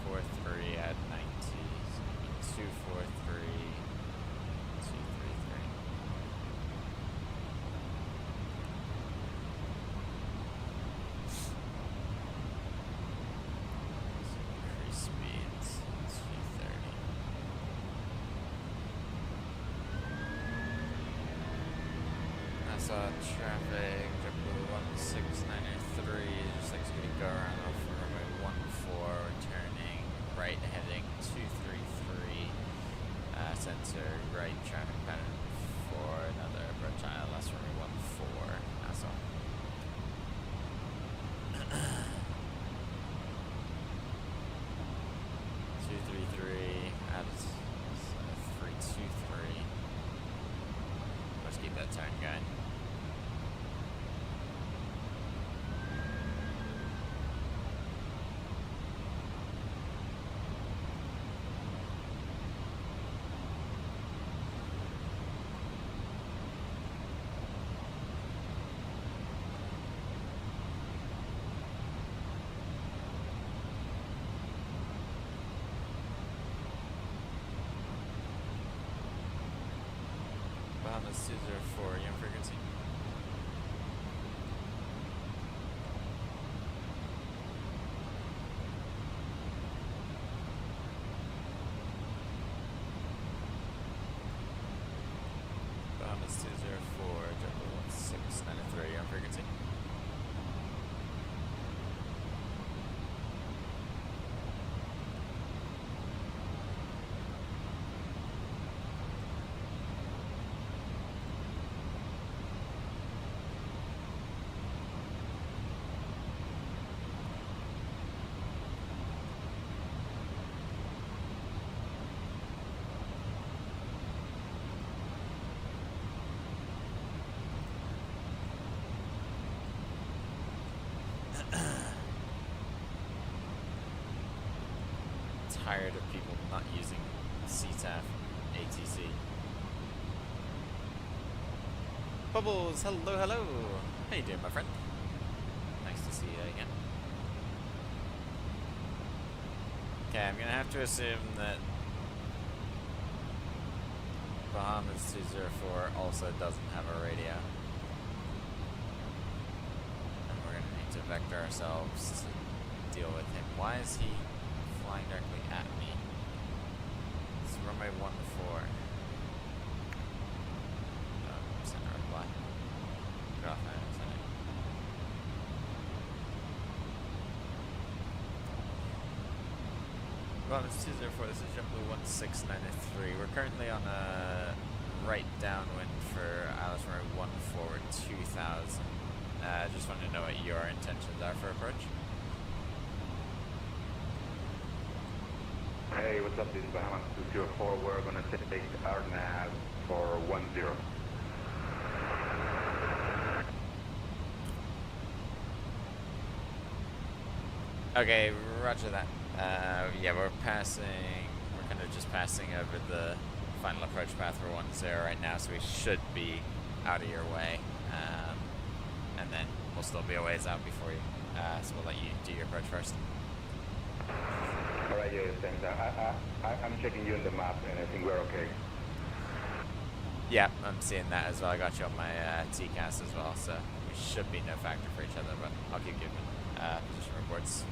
43 at 90, 243, 233. Increase speeds, 230. Nassau traffic, JetBlue 16993, just executing go around Alfa Romeo 14, returning right heading 233, center right traffic pattern for another approach ILS Romeo 14, Nassau. Two three three at 323. Let's keep that turn going. Bahamas 204, young frequency. Bahamas 204, JetBlue 1693, young frequency. Tired of people not using CTAF ATC. Bubbles, hello, hello. How you doing, my friend? Nice to see you again. Okay, I'm gonna have to assume that Bahamas 204 also doesn't have a radio. And we're gonna need to vector ourselves to deal with him. Why is he flying directly at me? It's runway 14. Send a reply. Get off my setting. Bahamas 204, this is JetBlue 1693. We're currently on a right downwind for Alice Road 14 2000. Just wanted to know what your intentions are for approach. Hey, what's up? This is Bahamas 204. We're gonna take our nav for 10. Okay, roger that. Yeah, we're kind of just passing over the final approach path for 10 right now, so we should be out of your way. And then we'll still be a ways out before you, so we'll let you do your approach first. Alright, yeah, thanks. I'm checking you on the map and I think we're okay. Yeah, I'm seeing that as well. I got you on my TCAS as well, so we should be no factor for each other, but I'll keep giving position reports.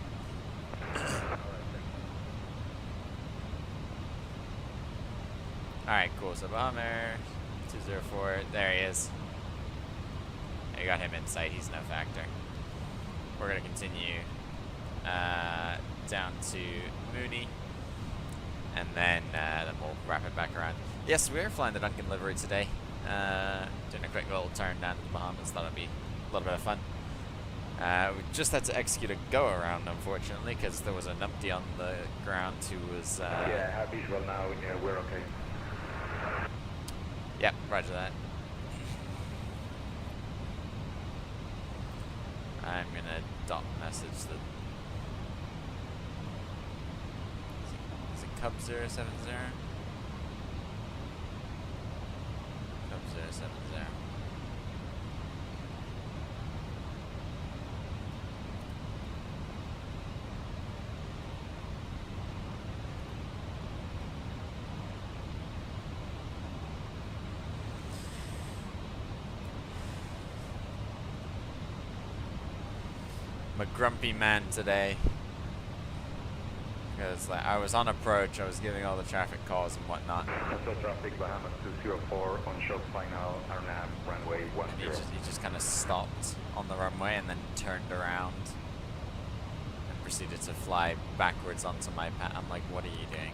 Alright, cool. So Bomber 204, there he is. I got him in sight, he's no factor. We're going to continue down to Mooney, and then we'll wrap it back around. Yes, we are flying the Duncan livery today. Doing a quick little turn down to the Bahamas, thought it'd be a little bit of fun. We just had to execute a go-around, unfortunately, because there was a numpty on the ground who was... yeah, have visual now, yeah, we're okay. Yep, roger that. I'm gonna dot message the... Is it Cub 070? Cub 070. I'm a grumpy man today. Because like, I was on approach, I was giving all the traffic calls and whatnot. Nassau traffic, Bahamas 204, on short final, RNAV, runway 10. And he just kind of stopped on the runway and then turned around and proceeded to fly backwards onto my path. I'm like, what are you doing?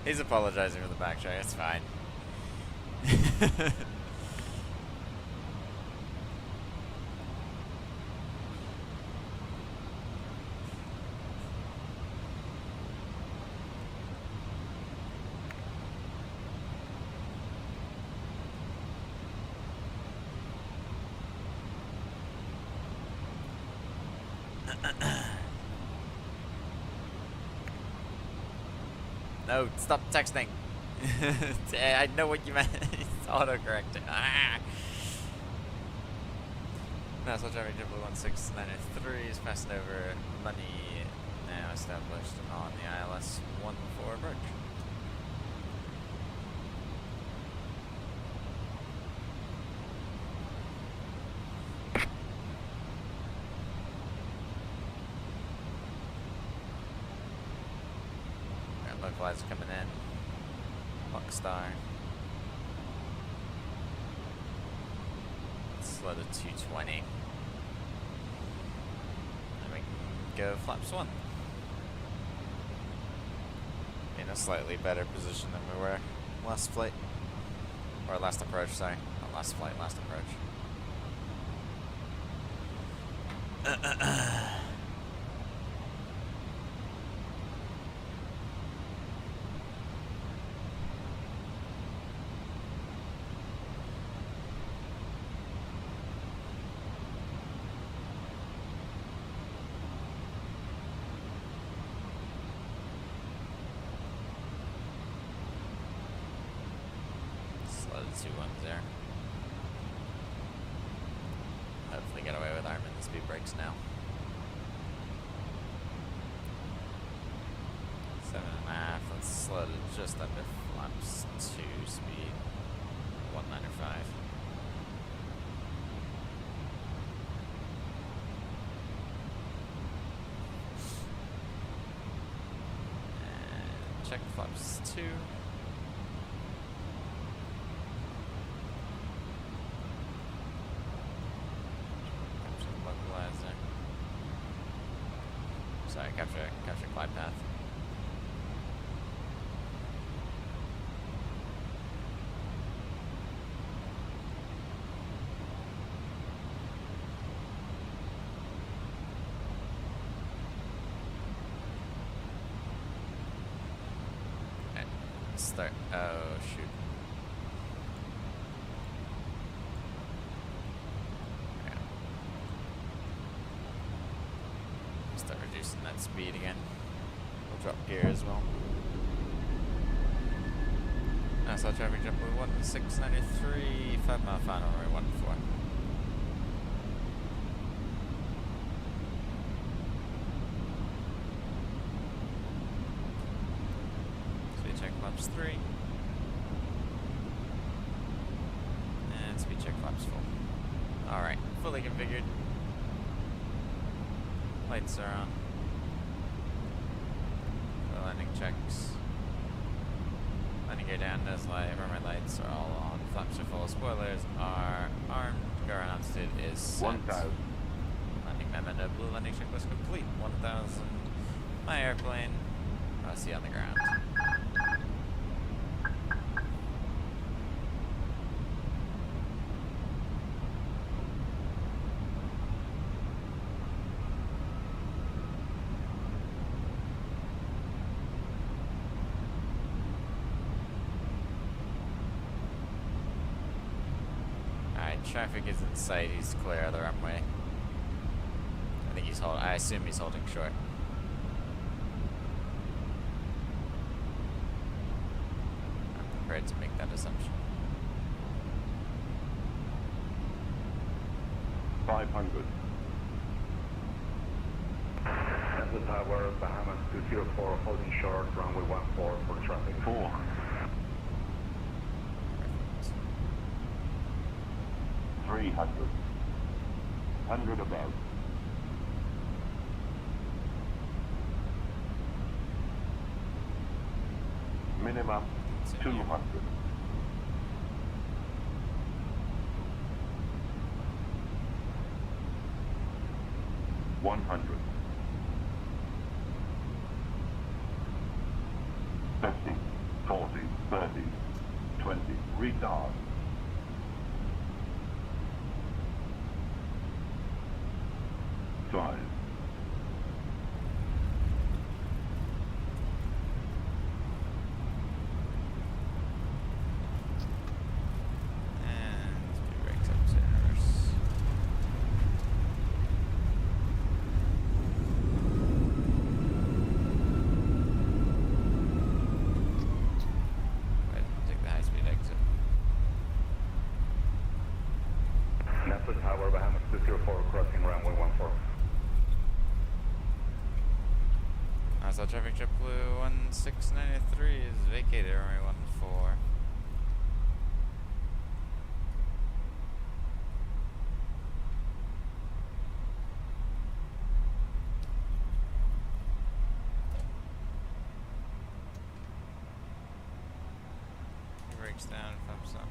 He's apologizing for the backtrack, it's fine. No, stop texting. I know what you meant. It's autocorrecting. Ah. Nassau traffic JetBlue 1693 is passing over money now established on the ILS 14 approach. Localizer coming in. Rockstar. Slow to 220. And we can go flaps 1. In a slightly better position than we were last flight. Or last approach, sorry. Not last flight, last approach. Two ones there. Hopefully get away with arming the speed brakes now. 7.5. Let's slow to just under flaps 2 speed 195. And check flaps 2. Sorry, capture glide path. Okay, start. Oh shoot. Start reducing that speed again. We'll drop gear as well. Nassau traffic JetBlue 1693, 5 mile final runway 14. Speed check flaps 3. And speed check flaps 4. Alright, fully configured. Lights are on. The landing checks. Landing gear down, nose light, runway lights are all on. Flaps are full. Spoilers are armed. Go around altitude is set. 1,000. Landing memo, no blue landing checklist complete. 1,000. My airplane. I'll see you on the ground. traffic is in sight. He's clear of the runway. I think he's holding. I assume he's holding short. I'm prepared to make that assumption. 500. Delta Tower, Bahamas 204, holding short, runway 14 for traffic. 400. 300. 100 above. Minimum 200. 100. 50, 40, 30, 20, retard. 5. And speed brakes up to reverse. Wait, take the high-speed exit. Nassau Tower, Bahamas 204, crossing runway 14. Nassau traffic JetBlue 1693 is vacated runway 14. He breaks down, pumps up.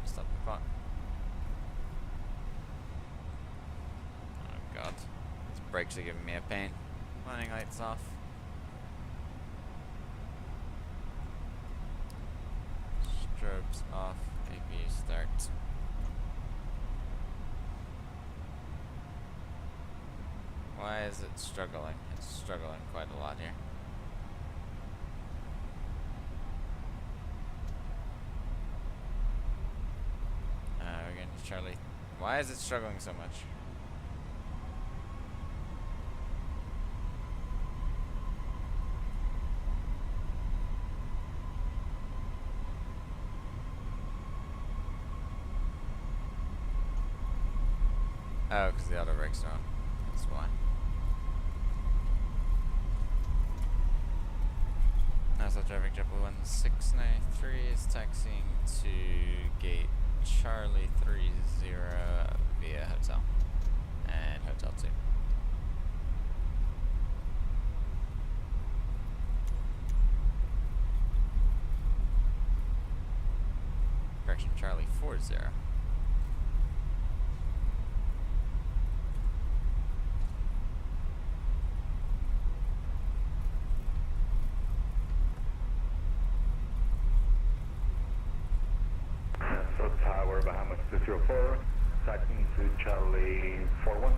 Stop the clock. Oh god. These brakes are giving me a pain. Landing lights off. Strobes off. APU start. Why is it struggling? It's struggling quite a lot here. We're going to Charlie. Why is it struggling so much? Oh, because the auto brakes are on. That's why. Nassau traffic JetBlue 1693 is taxiing to gate Charlie 30 via hotel and hotel 2. Correction, Charlie 40. Nassau Tower, Bahamas 204, taxiing to Charlie 41.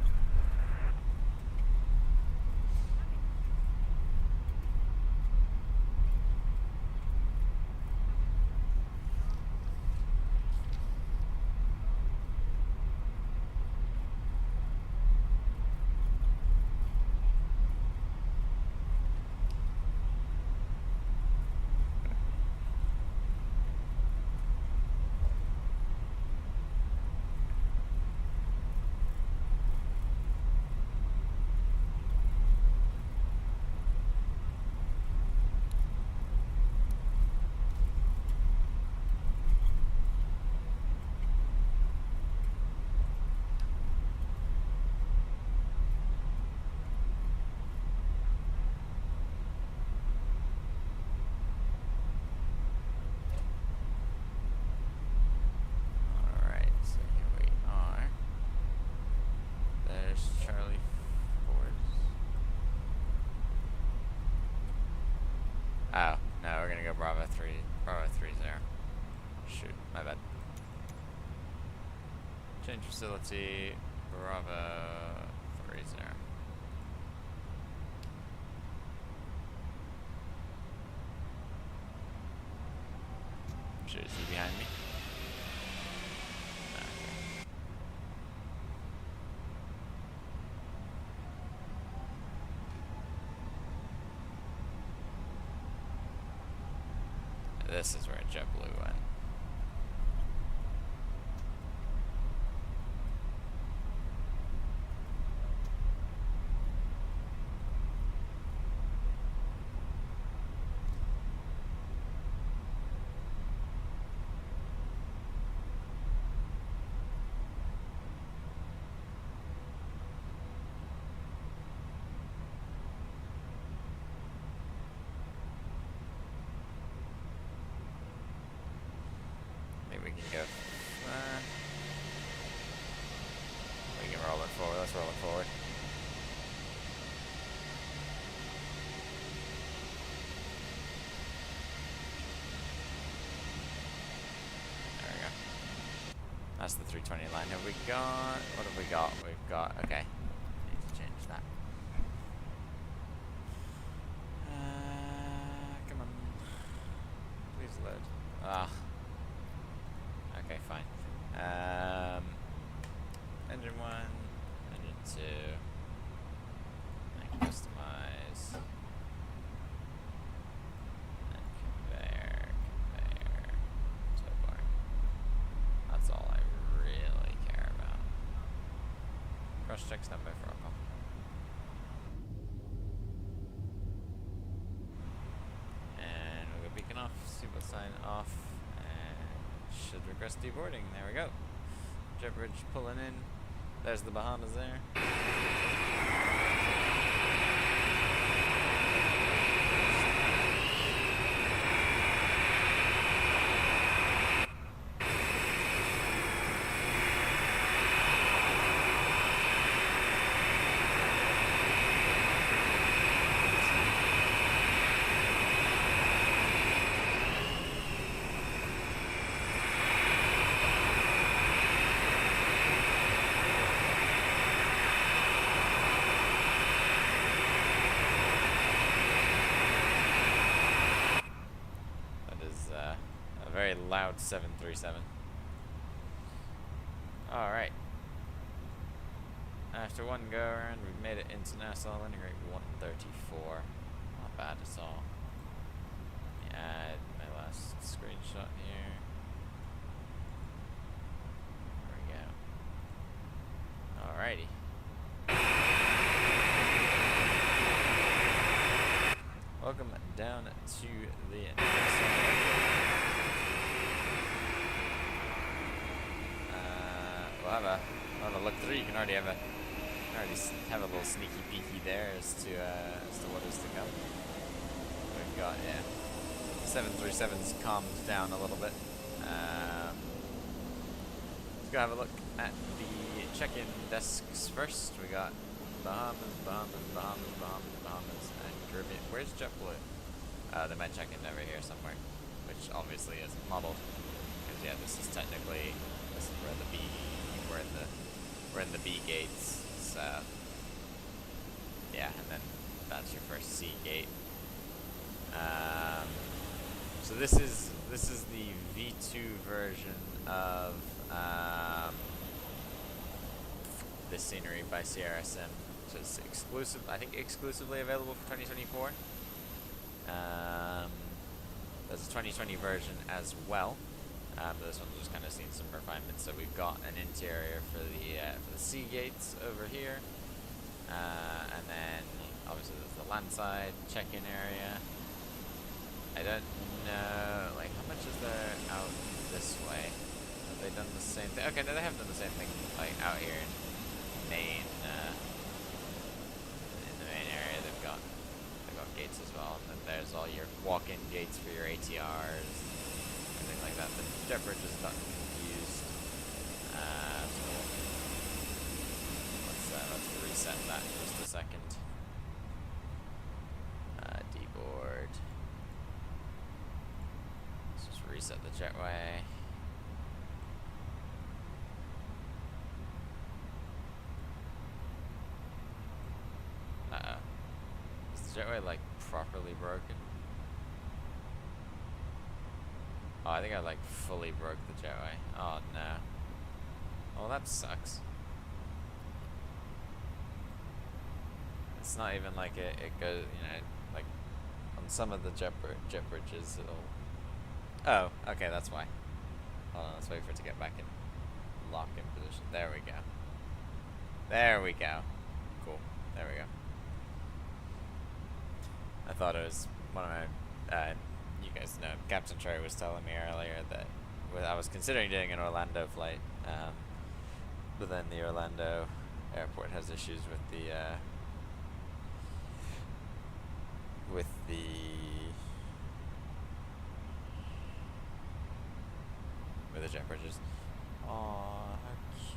Alright, so here we are. There's Charlie 4. Oh, no, we're gonna go Bravo 3, Bravo 30. Shoot, my bad. Change facility, Bravo 30. sure. Is he behind me? Okay. This is where JetBlue went. We can go. We can roll it forward. Let's roll it forward. There we go. That's the 320 line. Have we got? What have we got? We've got. Okay. Need to change that. Come on. Please load. Ah. Okay, fine. Engine 1, engine 2. I can customize. And conveyor. Tow bar. That's all I really care about. Cross check standby for alcohol. And we'll go beacon off, seatbelt sign off. Should request deboarding. There we go. Jet bridge pulling in. There's the Bahamas there. Very loud 737. Alright. After one go around, we've made it into Nassau, landing rate 134. Not bad at all. Let me add my last screenshot here. There we go. Alrighty. Welcome down to the we'll have a look through. You can already have a little sneaky peeky there as to what is to come. We've got 737's calmed down a little bit. Let's go have a look at the check-in desks first. We got Bahamas, and Caribbean. Where's JetBlue? They might check in over here somewhere, which obviously isn't modeled, because this is technically where the B. We're in the B gates, so yeah, and then that's your first C gate. So this is the V2 version of this scenery by CRSM. So it's exclusive, I think exclusively available for 2024. There's a 2020 version as well. But this one's just kind of seen some refinements. So we've got an interior for the C gates over here, and then obviously there's the landside check-in area. I don't know, like, how much is there out this way? Have they done the same thing? Okay, no, they have done the same thing, like out here in Maine, in the main area. They've got gates as well, and then there's all your walk-in gates for your ATRs. Like that. The jet bridge has gotten confused. So let's reset that in just a second. Deboard. Let's just reset the jetway. Is the jetway like properly broken? Oh, I think I like fully broke the jetway. Oh no. Oh, that sucks. It's not even like it goes, you know, like on some of the jet bridges it'll... Oh, okay, that's why. Hold on, let's wait for it to get back in lock-in position. There we go. There we go. Cool. There we go. I thought it was one of my, you guys know, Captain Trey was telling me earlier that I was considering doing an Orlando flight, but then the Orlando airport has issues with the jet bridges. Aw, how cute.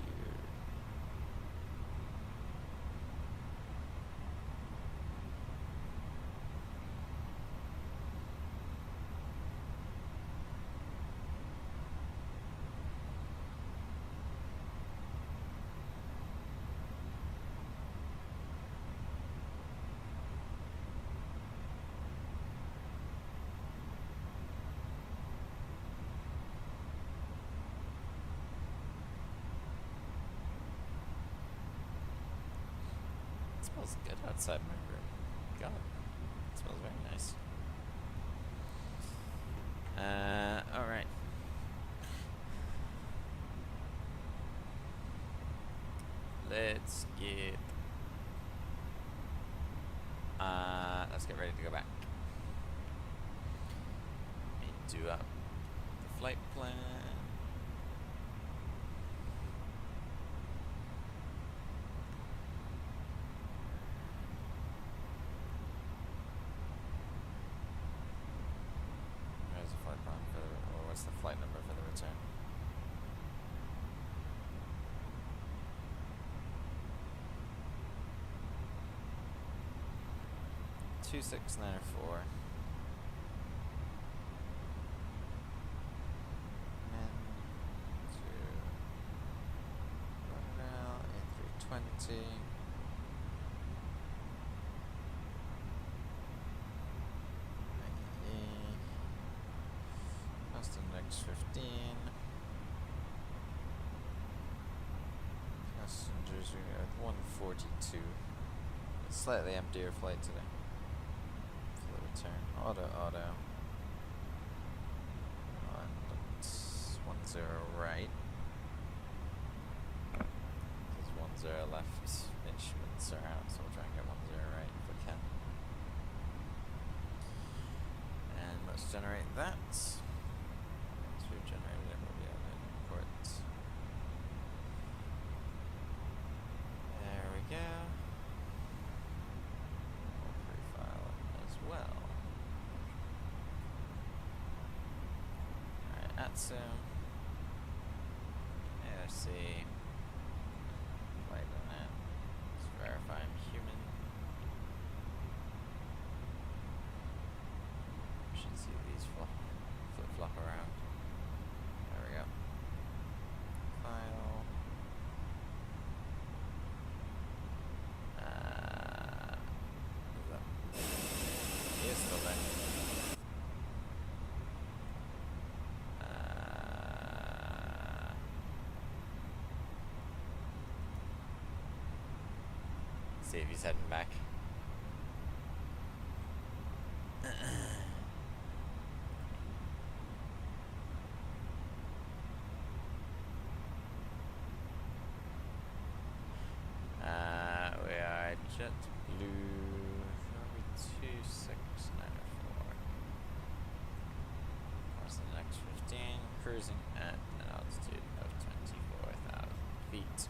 It smells good outside my room. God, it smells very nice. Alright. Let's get ready to go back. Let me do up the flight plan. Where's the flight plan for the, or what's the flight number for the return? Two 694. Men to Lauderdale, A320. Custom next 15. Passengers we got 142. A slightly emptier flight today. Return auto and 10 right. There's 10 left. Instruments are out, so we'll try and get 10 right if we can. And let's generate that. Once we've generated it, we'll be able to import. There we go. Well, alright, ATSU, ARC, flight on that. Let's verify I'm human. Should see these flip-flop around. There we go. File. He is still there. See if he's heading back. We are JetBlue 2694. What's the next 15? Cruising at an altitude of 24,000 feet.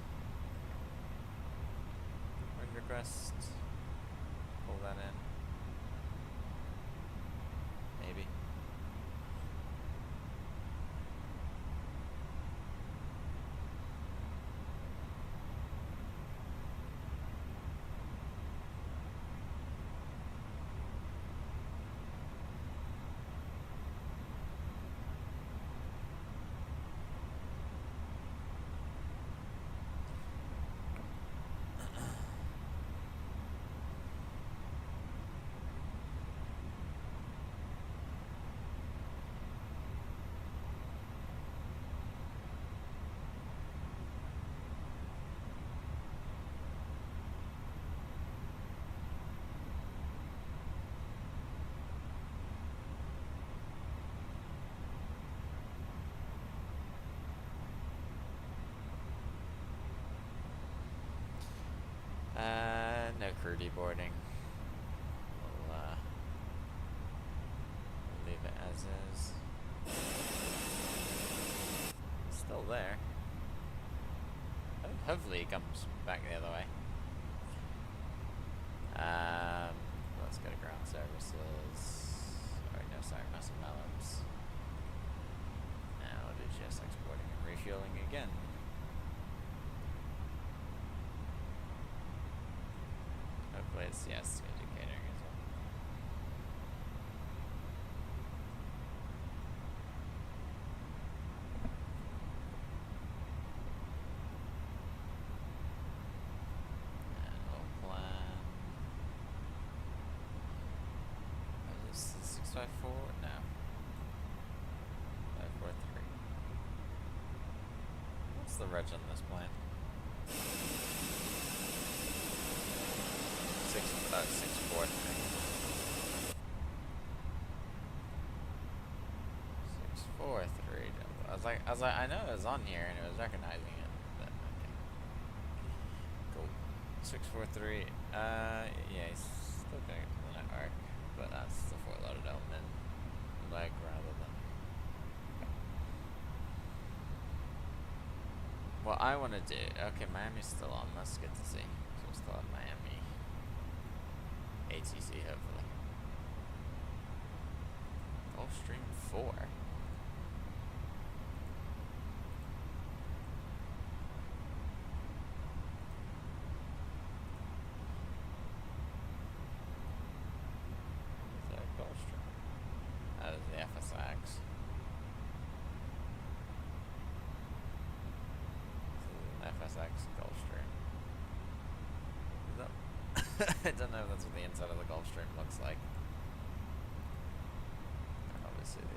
Wind request. Pull that in. Maybe. crew deboarding. We'll leave it as is. Still there. Hopefully it comes back the other way. Let's go to ground services. Alright, no, sorry, Massive Melons. Now we'll do just exporting and refueling again. Hopefully it's, yes, we do catering as well. And we'll plan. Is this the 654? No. 543. What's the reg on this plan? 643. 643. I was like, I know it was on here and it was recognizing it, but okay. Cool. 643. Yeah, he's still going to the network, but that's the Fort Lauderdale min leg rather than. What I want to do. Okay, Miami's still on. That's good to see. So we'll still have Miami. ATC, hopefully. Gulfstream 4. Is that a Gulfstream? That is the FSX. FSX Gulfstream. Is that? I don't know if that's what the inside of the Gulfstream looks like. And obviously the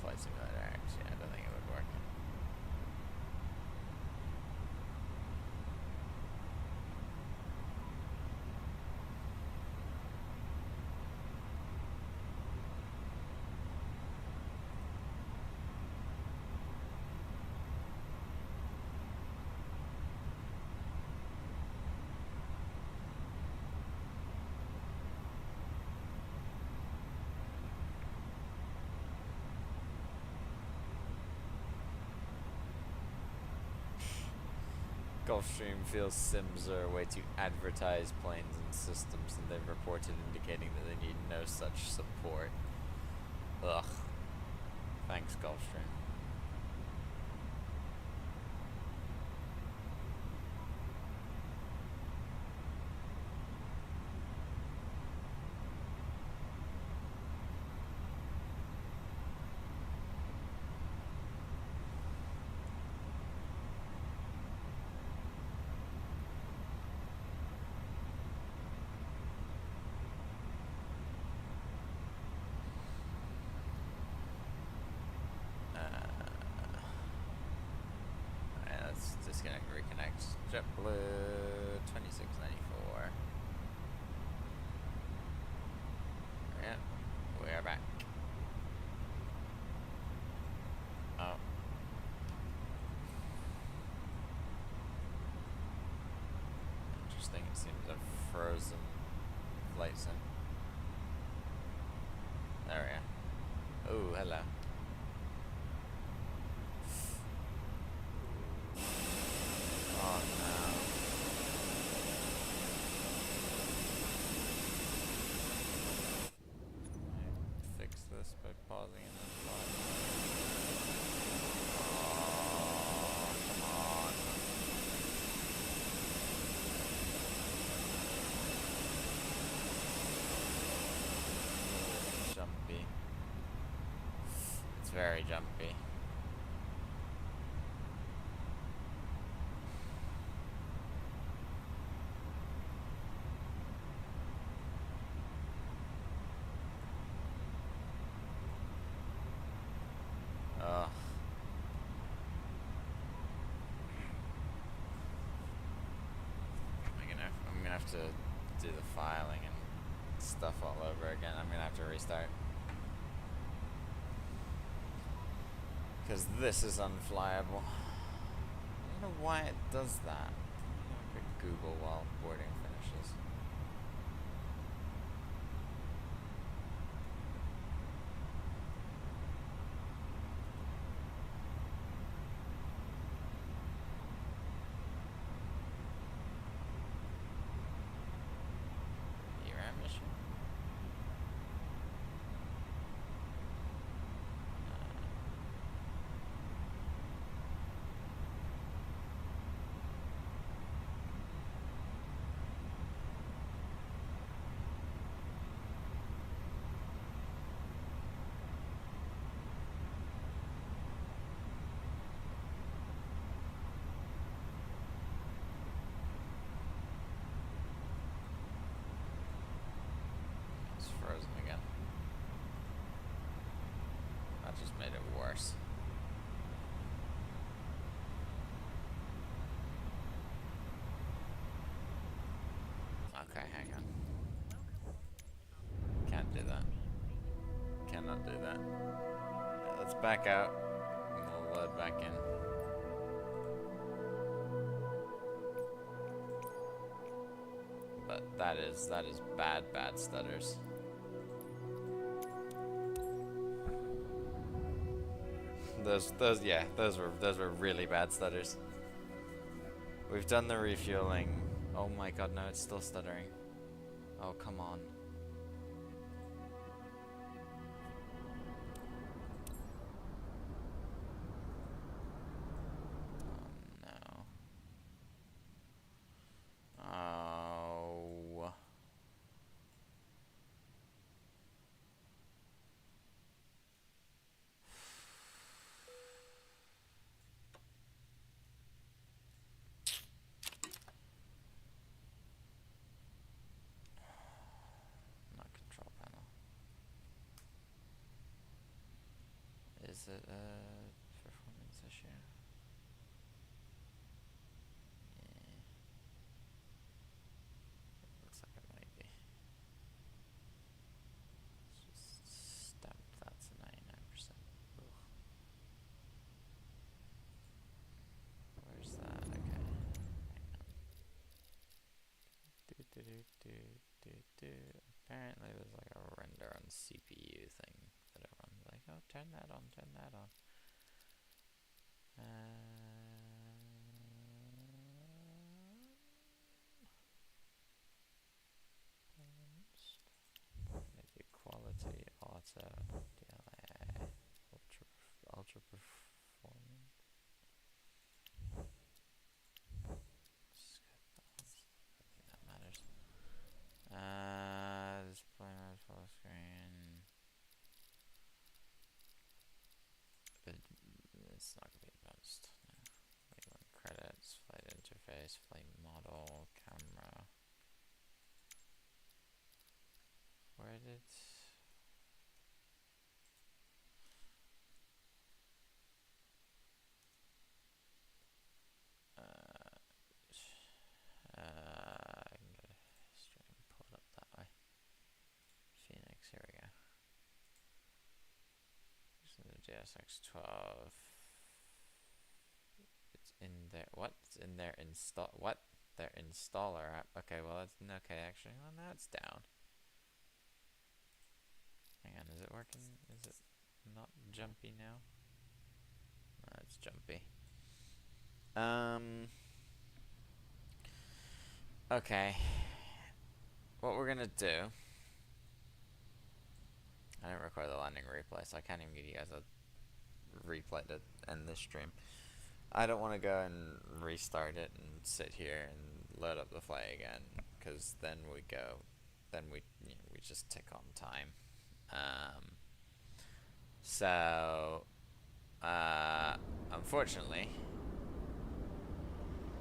Flight Simulator X. Yeah, I don't think it would work. Gulfstream feels sims are a way to advertise planes and systems, and they've reported indicating that they need no such support. Ugh. Thanks, Gulfstream. Disconnect, reconnect. JetBlue 2694. Yep, we are back. Oh. Interesting, it seems a frozen flight sim. There we are. Oh, hello. Oh no. Fix this by pausing and then flying. Oh, come on. Jumpy. It's very jumpy. To do the filing and stuff all over again. I'm gonna have to restart. Because this is unflyable. I don't know why it does that. I'm gonna Google while boarding finishes. ERAM mission? It's frozen again. That just made it worse. Okay, hang on. Can't do that. Cannot do that. Yeah, let's back out and we'll load back in. But that is bad stutters. Those were really bad stutters. We've done the refueling. Oh my god, no, it's still stuttering. Oh, come on. Oh no. Oh. Not control panel. Is it a performance issue? Yeah. Looks like it might be. Let's just stamp that to 99%. Ugh. Where's that? Okay. Hang on. Apparently there's like a render on CPU thing that it runs like, oh, turn that on, turn that on. Maybe quality, auto, DLA, ultra performance. Skip balance. I think that matters. Display mode, full screen. But it's not gonna be advanced. No. Waypoint credits, flight interface, flight model, camera. Where did? I can get a stream pulled up that way. Phoenix, here we go. This is the JSX12. It's in there. What? It's in their install. What? Their installer app. Okay, well that's okay. Actually, well now it's down. Hang on, is it working? Is it not jumpy now? No, it's jumpy. Okay. What we're gonna do. I didn't record the landing replay, so I can't even give you guys a replay to end this stream. I don't want to go and restart it and sit here and load up the flight again, because then we just tick on time. Unfortunately,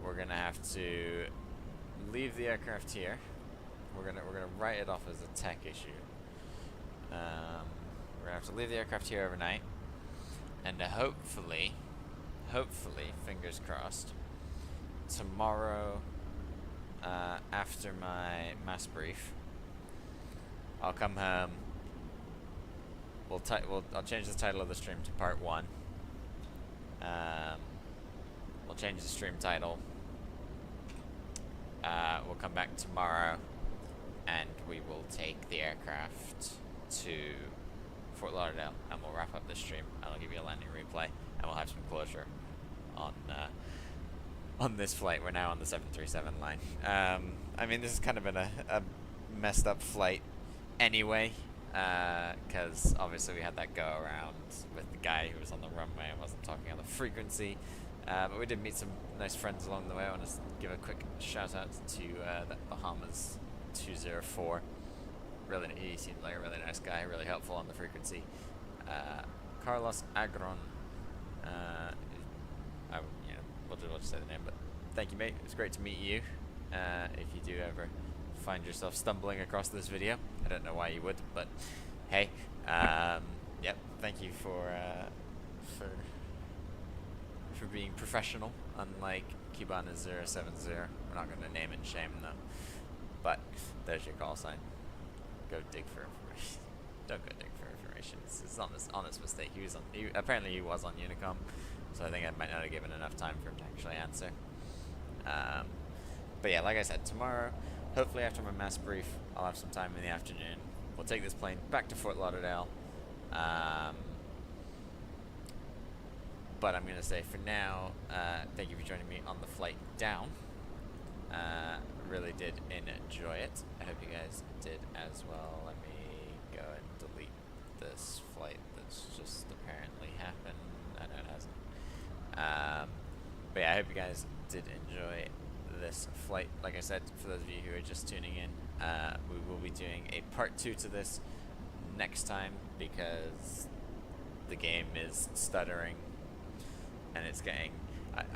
we're gonna have to leave the aircraft here. We're gonna write it off as a tech issue. We're gonna have to leave the aircraft here overnight, and hopefully, fingers crossed, tomorrow, after my mass brief, I'll come home. I'll change the title of the stream to part 1, We'll change the stream title. We'll come back tomorrow, and we will take the aircraft to Fort Lauderdale, and we'll wrap up this stream, and I'll give you a landing replay, and we'll have some closure on this flight. We're now on the 737 line. I mean, this has kind of been a messed up flight anyway, because obviously we had that go around with the guy who was on the runway and wasn't talking on the frequency. But we did meet some nice friends along the way. I want to give a quick shout out to that Bahamas 204. He seemed like a really nice guy, really helpful on the frequency. Carlos Agron. We'll just say the name, but thank you, mate. It's great to meet you. If you do ever find yourself stumbling across this video, I don't know why you would, but hey, yep. Thank you for being professional, unlike Cubana 070. We're not going to name and shame though. But there's your call sign. Go dig for information. Don't go dig for information. It's honest mistake. Apparently he was on Unicom, so I think I might not have given enough time for him to actually answer. But yeah, like I said, tomorrow, hopefully after my mass brief, I'll have some time in the afternoon. We'll take this plane back to Fort Lauderdale. But I'm going to say for now, thank you for joining me on the flight down. Really did enjoy it. I hope you guys did as well. Let me go and delete this flight that's just apparently happened. I know it hasn't. But yeah, I hope you guys did enjoy this flight. Like I said, for those of you who are just tuning in, we will be doing a part 2 to this next time, because the game is stuttering and it's getting,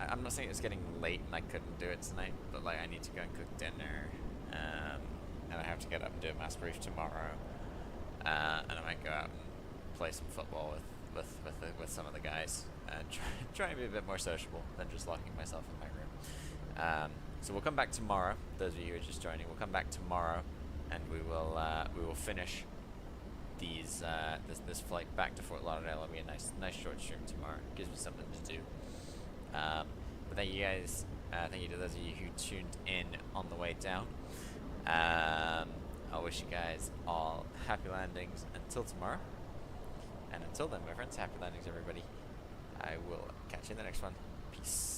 I'm not saying it's getting late and I couldn't do it tonight, but like I need to go and cook dinner, and I have to get up and do a mass brief tomorrow, and I might go out and play some football with some of the guys, and try and be a bit more sociable than just locking myself in my room. So we'll come back tomorrow. Those of you who are just joining, we'll come back tomorrow, and we will finish this flight back to Fort Lauderdale. It'll be a nice short stream tomorrow. Gives me something to do. But thank you guys. Thank you to those of you who tuned in on the way down. I wish you guys all happy landings until tomorrow. And until then, my friends, happy landings, everybody. I will catch you in the next one. Peace.